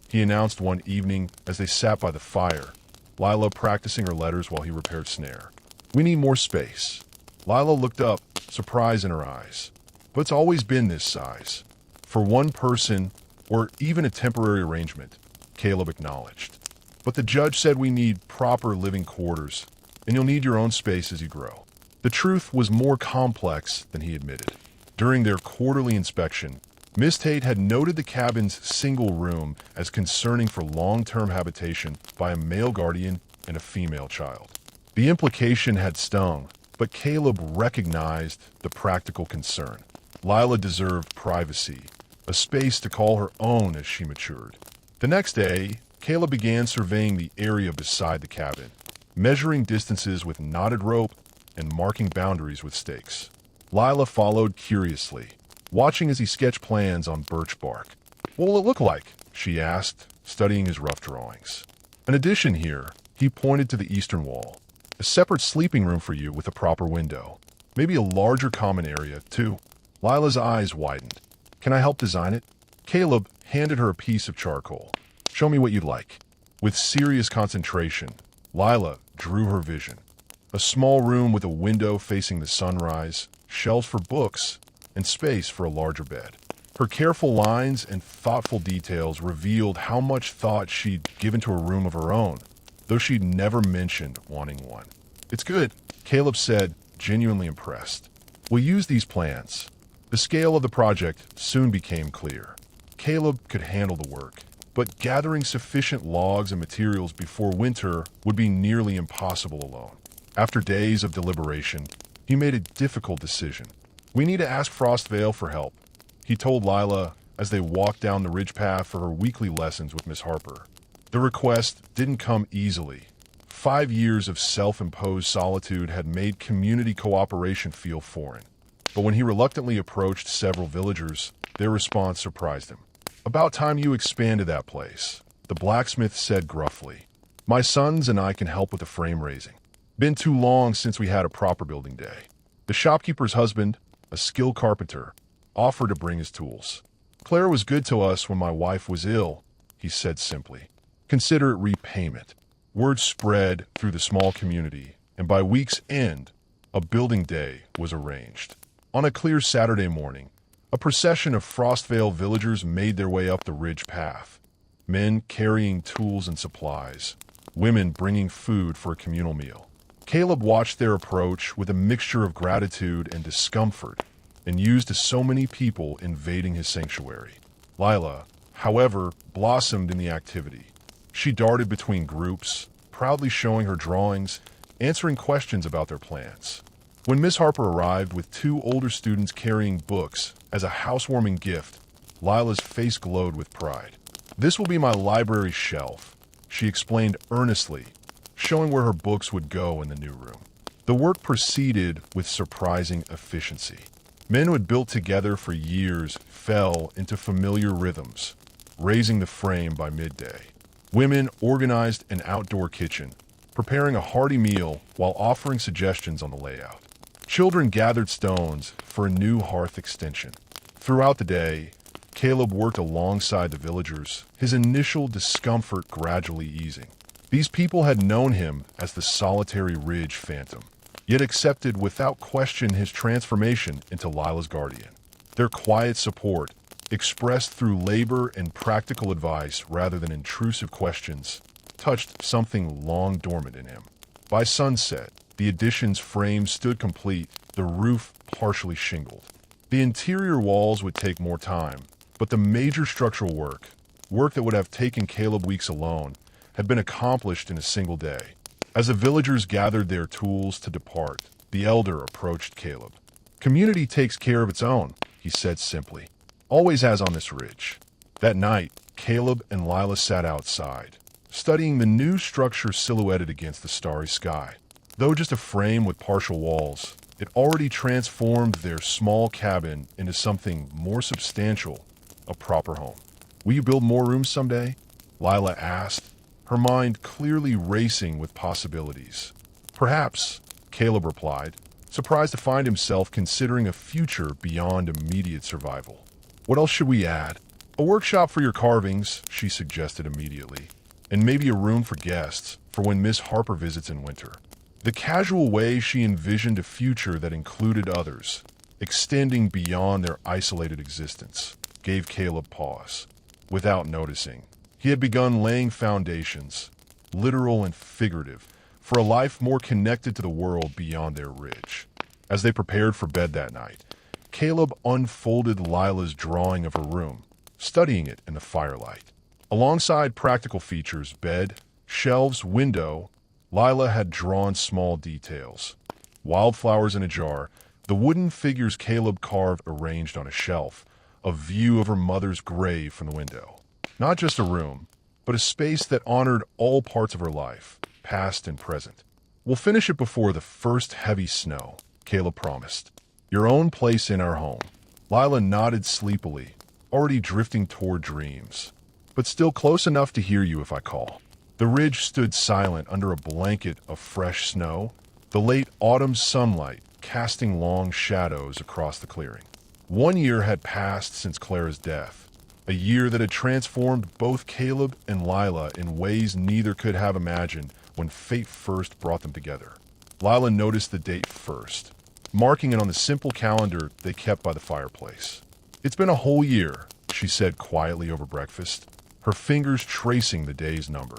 he announced one evening as they sat by the fire, Lila practicing her letters while he repaired snare. We need more space. Lila looked up, surprise in her eyes. But it's always been this size. For one person, or even a temporary arrangement, Caleb acknowledged. But the judge said we need proper living quarters, and you'll need your own space as you grow. The truth was more complex than he admitted. During their quarterly inspection, Miss Tate had noted the cabin's single room as concerning for long-term habitation by a male guardian and a female child. The implication had stung, but Caleb recognized the practical concern. Lila deserved privacy, a space to call her own as she matured. The next day, Caleb began surveying the area beside the cabin, measuring distances with knotted rope and marking boundaries with stakes. Lila followed curiously, watching as he sketched plans on birch bark. What will it look like? She asked, studying his rough drawings. An addition here, he pointed to the eastern wall. A separate sleeping room for you with a proper window. Maybe a larger common area, too. Lila's eyes widened. Can I help design it? Caleb handed her a piece of charcoal. Show me what you'd like. With serious concentration, Lila drew her vision. A small room with a window facing the sunrise, shelves for books, and space for a larger bed. Her careful lines and thoughtful details revealed how much thought she'd given to a room of her own, though she'd never mentioned wanting one. "It's good," Caleb said, genuinely impressed. "We'll use these plans." The scale of the project soon became clear. Caleb could handle the work, but gathering sufficient logs and materials before winter would be nearly impossible alone. After days of deliberation, he made a difficult decision. "We need to ask Frostvale for help," he told Lila as they walked down the ridge path for her weekly lessons with Miss Harper. The request didn't come easily. 5 years of self-imposed solitude had made community cooperation feel foreign. But when he reluctantly approached several villagers, their response surprised him. "About time you expanded that place," the blacksmith said gruffly. "My sons and I can help with the frame raising. Been too long since we had a proper building day." The shopkeeper's husband, a skilled carpenter, offered to bring his tools. "Claire was good to us when my wife was ill," he said simply. "Consider it repayment." Word spread through the small community, and by week's end, a building day was arranged. On a clear Saturday morning, a procession of Frostvale villagers made their way up the ridge path. Men carrying tools and supplies, women bringing food for a communal meal. Caleb watched their approach with a mixture of gratitude and discomfort, and used to so many people invading his sanctuary. Lila, however, blossomed in the activity. She darted between groups, proudly showing her drawings, answering questions about their plans. When Miss Harper arrived with 2 older students carrying books as a housewarming gift, Lila's face glowed with pride. "This will be my library shelf," she explained earnestly, showing where her books would go in the new room. The work proceeded with surprising efficiency. Men who had built together for years fell into familiar rhythms, raising the frame by midday. Women organized an outdoor kitchen, preparing a hearty meal while offering suggestions on the layout. Children gathered stones for a new hearth extension. Throughout the day, Caleb worked alongside the villagers, his initial discomfort gradually easing. These people had known him as the solitary ridge phantom, yet accepted without question his transformation into Lila's guardian. Their quiet support, expressed through labor and practical advice rather than intrusive questions, touched something long dormant in him. By sunset, the addition's frame stood complete, the roof partially shingled. The interior walls would take more time, but the major structural work that would have taken Caleb weeks alone, had been accomplished in a single day. As the villagers gathered their tools to depart, the elder approached Caleb. "Community takes care of its own," he said simply. "Always has on this ridge." That night, Caleb and Lila sat outside, studying the new structure silhouetted against the starry sky. Though just a frame with partial walls, it already transformed their small cabin into something more substantial, a proper home. "Will you build more rooms someday?" Lila asked, her mind clearly racing with possibilities. "Perhaps," Caleb replied, surprised to find himself considering a future beyond immediate survival. "What else should we add?" "A workshop for your carvings," she suggested immediately, "and maybe a room for guests for when Miss Harper visits in winter." The casual way she envisioned a future that included others, extending beyond their isolated existence, gave Caleb pause. Without noticing, he had begun laying foundations, literal and figurative, for a life more connected to the world beyond their ridge. As they prepared for bed that night, Caleb unfolded Lila's drawing of her room, studying it in the firelight. Alongside practical features, bed, shelves, window, Lila had drawn small details. Wildflowers in a jar, the wooden figures Caleb carved arranged on a shelf, a view of her mother's grave from the window. Not just a room, but a space that honored all parts of her life, past and present. "We'll finish it before the first heavy snow," Caleb promised. "Your own place in our home." Lila nodded sleepily, already drifting toward dreams, but still close enough to hear you if I call. The ridge stood silent under a blanket of fresh snow, the late autumn sunlight casting long shadows across the clearing. 1 year had passed since Clara's death, a year that had transformed both Caleb and Lila in ways neither could have imagined when fate first brought them together. Lila noticed the date first, marking it on the simple calendar they kept by the fireplace. "It's been a whole year," she said quietly over breakfast, her fingers tracing the day's number.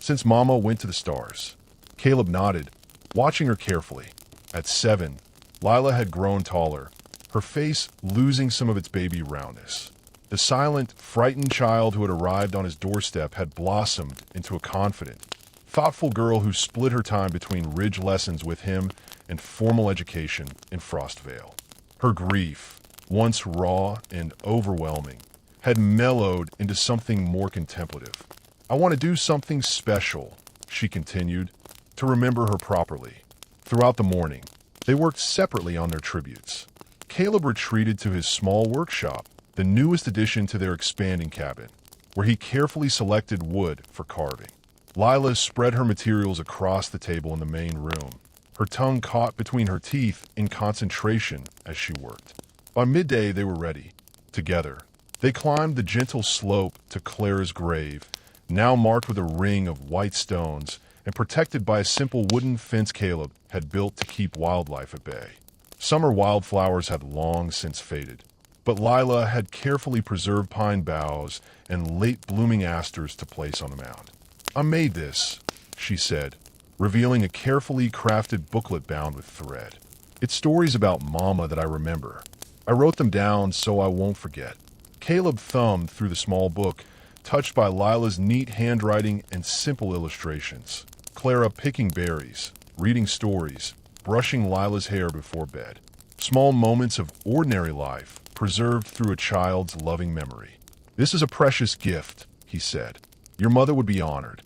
"Since Mama went to the stars." Caleb nodded, watching her carefully. At 7, Lila had grown taller, her face losing some of its baby roundness. The silent, frightened child who had arrived on his doorstep had blossomed into a confident, thoughtful girl who split her time between Ridge lessons with him and formal education in Frostvale. Her grief, once raw and overwhelming, had mellowed into something more contemplative. "I want to do something special," she continued, to remember her properly. Throughout the morning, they worked separately on their tributes. Caleb retreated to his small workshop, the newest addition to their expanding cabin, where he carefully selected wood for carving. Lila spread her materials across the table in the main room, her tongue caught between her teeth in concentration as she worked. By midday, they were ready. Together, they climbed the gentle slope to Clara's grave, now marked with a ring of white stones and protected by a simple wooden fence Caleb had built to keep wildlife at bay. Summer wildflowers had long since faded, but Lila had carefully preserved pine boughs and late-blooming asters to place on the mound. "I made this," she said, revealing a carefully crafted booklet bound with thread. "It's stories about Mama that I remember. I wrote them down so I won't forget." Caleb thumbed through the small book, touched by Lila's neat handwriting and simple illustrations. Clara picking berries, reading stories, brushing Lila's hair before bed. Small moments of ordinary life preserved through a child's loving memory. "This is a precious gift," he said. "Your mother would be honored."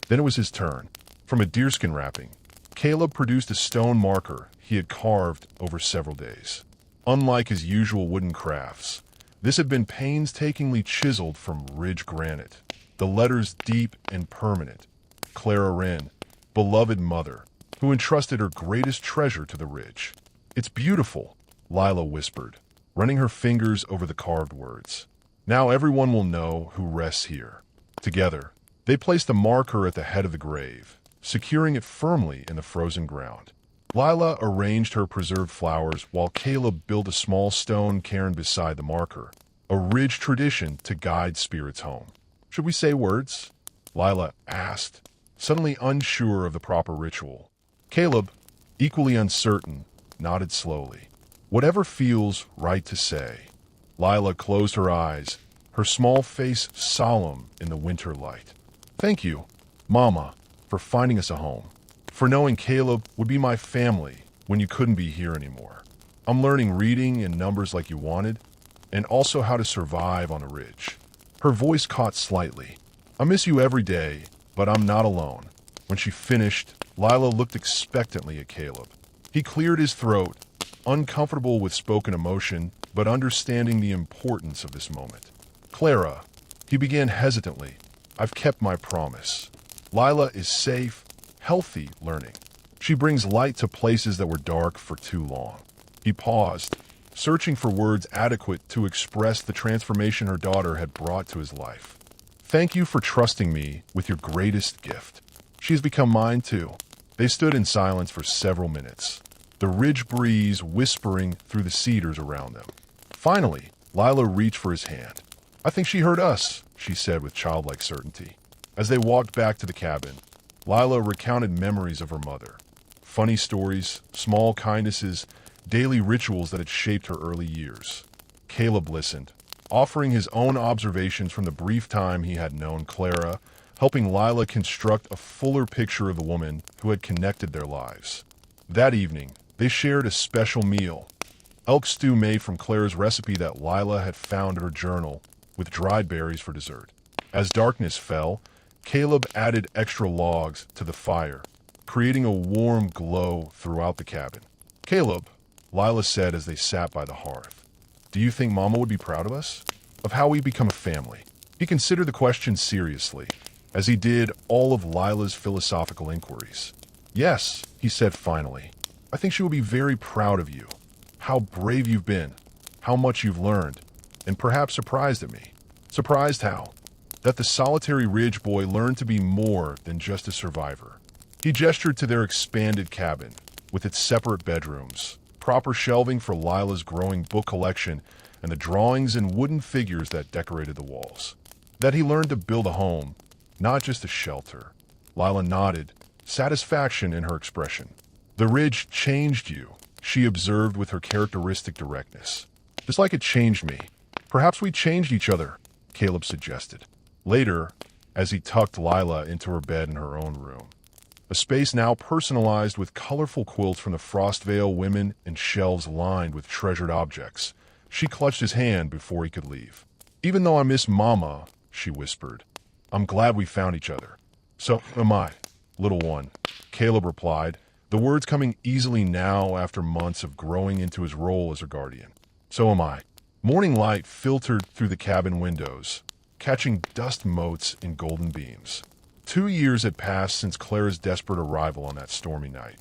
Then it was his turn. From a deerskin wrapping, Caleb produced a stone marker he had carved over several days. Unlike his usual wooden crafts, this had been painstakingly chiseled from Ridge granite, the letters deep and permanent. Clara Wren, beloved mother, who entrusted her greatest treasure to the Ridge. "It's beautiful," Lila whispered, running her fingers over the carved words. "Now everyone will know who rests here." Together, they placed the marker at the head of the grave, securing it firmly in the frozen ground. Lila arranged her preserved flowers while Caleb built a small stone cairn beside the marker, a Ridge tradition to guide spirits home. "Should we say words?" Lila asked, suddenly unsure of the proper ritual. Caleb, equally uncertain, nodded slowly. "Whatever feels right to say." Lila closed her eyes, her small face solemn in the winter light. "Thank you, Mama, for finding us a home. For knowing Caleb would be my family when you couldn't be here anymore. I'm learning reading and numbers like you wanted, and also how to survive on a ridge." Her voice caught slightly. "I miss you every day, but I'm not alone." When she finished, Lila looked expectantly at Caleb. He cleared his throat, uncomfortable with spoken emotion, but understanding the importance of this moment. "Clara," he began hesitantly, "I've kept my promise. Lila is safe, healthy learning. She brings light to places that were dark for too long." He paused, searching for words adequate to express the transformation her daughter had brought to his life. "Thank you for trusting me with your greatest gift. She has become mine too." They stood in silence for several minutes, the ridge breeze whispering through the cedars around them. Finally, Lila reached for his hand. "I think she heard us," she said with childlike certainty. As they walked back to the cabin, Lila recounted memories of her mother. Funny stories, small kindnesses, daily rituals that had shaped her early years. Caleb listened, offering his own observations from the brief time he had known Clara, helping Lila construct a fuller picture of the woman who had connected their lives. That evening, they shared a special meal. Elk stew made from Clara's recipe that Lila had found in her journal, with dried berries for dessert. As darkness fell, Caleb added extra logs to the fire, creating a warm glow throughout the cabin. "Caleb," Lila said as they sat by the hearth, "do you think Mama would be proud of us? Of how we become a family?" He considered the question seriously, as he did all of Lila's philosophical inquiries. "Yes," he said finally. "I think she will be very proud of you. How brave you've been, how much you've learned, and perhaps surprised at me." "Surprised how?" "That the solitary Ridge boy learned to be more than just a survivor." He gestured to their expanded cabin, with its separate bedrooms, proper shelving for Lila's growing book collection, and the drawings and wooden figures that decorated the walls. That he learned to build a home, not just a shelter. Lila nodded, satisfaction in her expression. The ridge changed you, she observed with her characteristic directness. Just like it changed me. Perhaps we changed each other, Caleb suggested. Later, as he tucked Lila into her bed in her own room. A space now personalized with colorful quilts from the Frostvale women and shelves lined with treasured objects. She clutched his hand before he could leave. Even though I miss Mama, she whispered, I'm glad we found each other. So am I, little one, Caleb replied, the words coming easily now after months of growing into his role as her guardian. So am I. Morning light filtered through the cabin windows, catching dust motes in golden beams. 2 years had passed since Clara's desperate arrival on that stormy night,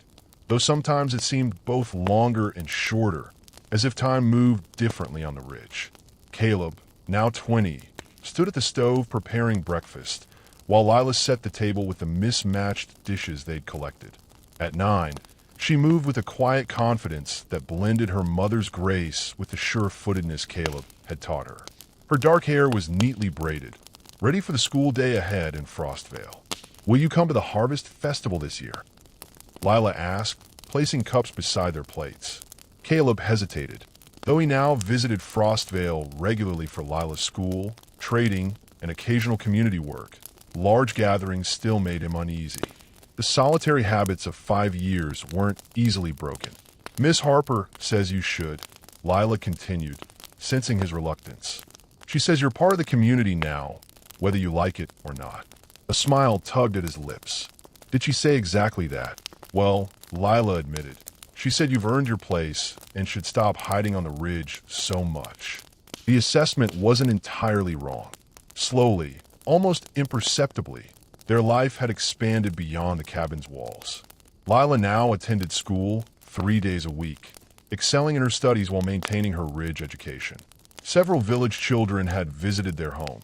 though sometimes it seemed both longer and shorter, as if time moved differently on the ridge. Caleb, now 20, stood at the stove preparing breakfast, while Lila set the table with the mismatched dishes they'd collected. At 9, she moved with a quiet confidence that blended her mother's grace with the sure-footedness Caleb had taught her. Her dark hair was neatly braided, ready for the school day ahead in Frostvale. Will you come to the Harvest Festival this year? Lila asked, placing cups beside their plates. Caleb hesitated. Though he now visited Frostvale regularly for Lila's school, trading, and occasional community work, large gatherings still made him uneasy. The solitary habits of 5 years weren't easily broken. Miss Harper says you should, Lila continued, sensing his reluctance. She says you're part of the community now, whether you like it or not. A smile tugged at his lips. Did she say exactly that? Well, Lila admitted. She said you've earned your place and should stop hiding on the ridge so much. The assessment wasn't entirely wrong. Slowly, almost imperceptibly, their life had expanded beyond the cabin's walls. Lila now attended school 3 days a week, excelling in her studies while maintaining her ridge education. Several village children had visited their home,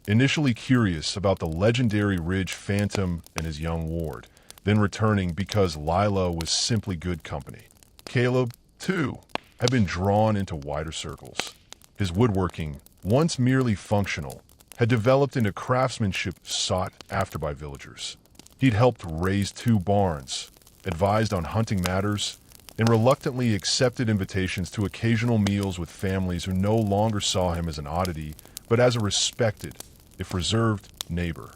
initially curious about the legendary Ridge Phantom and his young ward, then returning because Lila was simply good company. Caleb, too, had been drawn into wider circles. His woodworking, once merely functional, had developed into craftsmanship sought after by villagers. He'd helped raise 2 barns, advised on hunting matters, and reluctantly accepted invitations to occasional meals with families who no longer saw him as an oddity, but as a respected, if reserved, neighbor.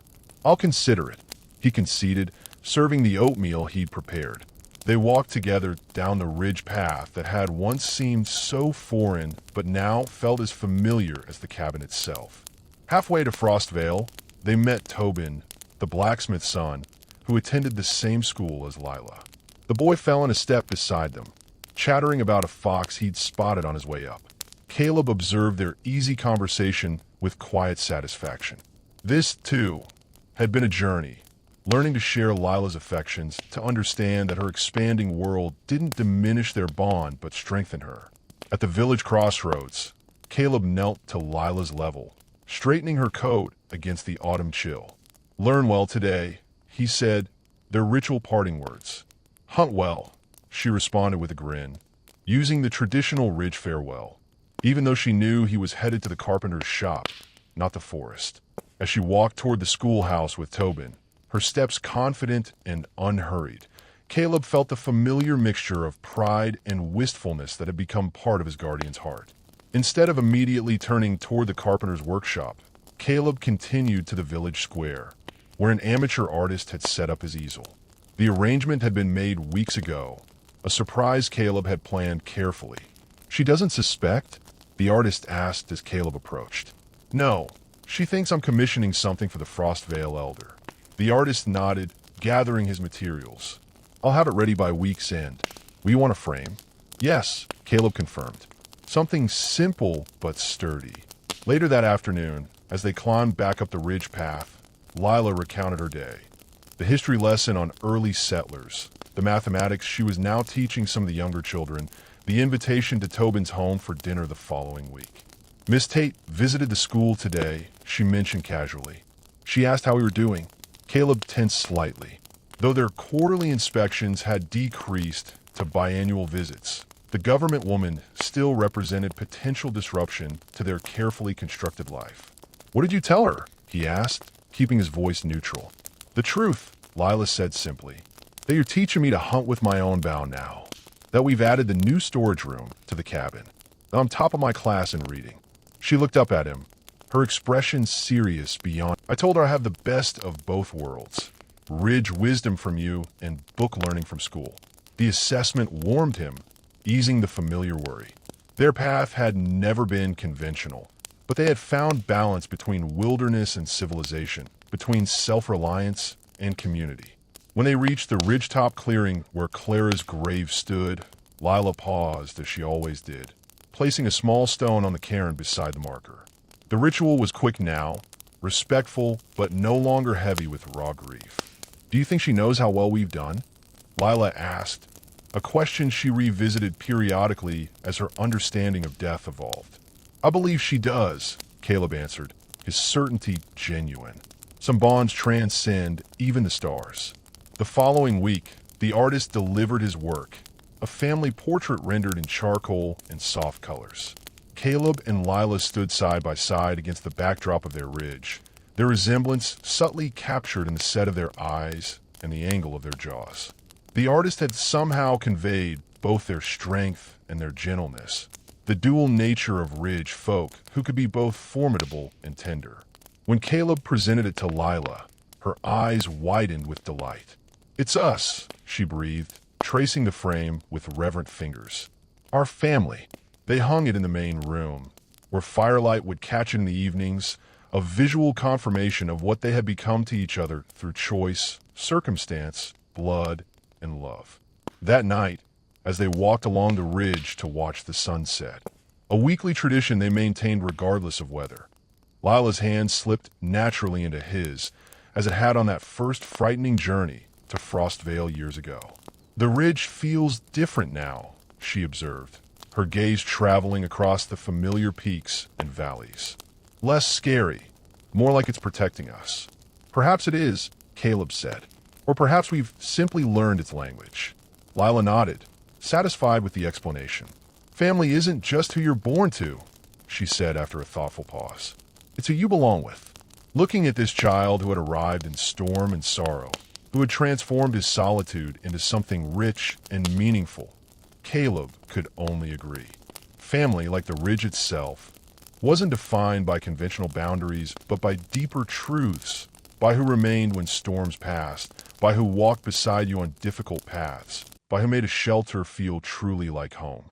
I'll consider it, he conceded, serving the oatmeal he'd prepared. They walked together down the ridge path that had once seemed so foreign, but now felt as familiar as the cabin itself. Halfway to Frostvale, they met Tobin, the blacksmith's son, who attended the same school as Lila. The boy fell in a step beside them, chattering about a fox he'd spotted on his way up. Caleb observed their easy conversation with quiet satisfaction. This, too, had been a journey, learning to share Lila's affections, to understand that her expanding world didn't diminish their bond but strengthen her. At the village crossroads, Caleb knelt to Lila's level, straightening her coat against the autumn chill. Learn well today, he said, their ritual parting words. Hunt well, she responded with a grin, using the traditional ridge farewell, even though she knew he was headed to the carpenter's shop, not the forest. As she walked toward the schoolhouse with Tobin, her steps confident and unhurried, Caleb felt the familiar mixture of pride and wistfulness that had become part of his guardian's heart. Instead of immediately turning toward the carpenter's workshop, Caleb continued to the village square, where an amateur artist had set up his easel. The arrangement had been made weeks ago, a surprise Caleb had planned carefully. She doesn't suspect? The artist asked as Caleb approached. No, she thinks I'm commissioning something for the Frostvale Elder. The artist nodded, gathering his materials. I'll have it ready by week's end. Will you want a frame? Yes, Caleb confirmed. Something simple but sturdy. Later that afternoon, as they climbed back up the ridge path, Lila recounted her day. The history lesson on early settlers, the mathematics she was now teaching some of the younger children, the invitation to Tobin's home for dinner the following week. Miss Tate visited the school today, she mentioned casually. She asked how we were doing. Caleb tensed slightly. Though their quarterly inspections had decreased, to biannual visits, the government woman still represented potential disruption to their carefully constructed life. "What did you tell her?" he asked, keeping his voice neutral. "The truth," Lila said simply. "That you're teaching me to hunt with my own bow now. That we've added the new storage room to the cabin. That I'm top of my class in reading." She looked up at him, her expression serious beyond. "I told her I have the best of both worlds. Ridge wisdom from you and book learning from school." The assessment warmed him, easing the familiar worry. Their path had never been conventional, but they had found balance between wilderness and civilization, between self-reliance and community. When they reached the ridgetop clearing where Clara's grave stood, Lila paused as she always did, placing a small stone on the cairn beside the marker. The ritual was quick now, respectful, but no longer heavy with raw grief. "Do you think she knows how well we've done?" Lila asked, a question she revisited periodically as her understanding of death evolved. "I believe she does," Caleb answered, his certainty genuine. Some bonds transcend even the stars. The following week, the artist delivered his work, a family portrait rendered in charcoal and soft colors. Caleb and Lila stood side by side against the backdrop of their ridge, their resemblance subtly captured in the set of their eyes and the angle of their jaws. The artist had somehow conveyed both their strength and their gentleness, the dual nature of Ridge folk who could be both formidable and tender. When Caleb presented it to Lila, her eyes widened with delight. "It's us," she breathed, tracing the frame with reverent fingers. "Our family." They hung it in the main room, where firelight would catch it in the evenings, a visual confirmation of what they had become to each other through choice, circumstance, blood, and love. That night, as they walked along the ridge to watch the sunset, a weekly tradition they maintained regardless of weather, Lila's hand slipped naturally into his, as it had on that first frightening journey to Frostvale years ago. "The ridge feels different now," she observed, her gaze traveling across the familiar peaks and valleys. "Less scary, more like it's protecting us." "Perhaps it is," Caleb said. "Or perhaps we've simply learned its language." Lila nodded, satisfied with the explanation. "Family isn't just who you're born to," she said after a thoughtful pause. "It's who you belong with." Looking at this child who had arrived in storm and sorrow, who had transformed his solitude into something rich and meaningful, Caleb could only agree. Family, like the ridge itself, wasn't defined by conventional boundaries, but by deeper truths, by who remained when storms passed, by who walked beside you on difficult paths, by who made a shelter feel truly like home.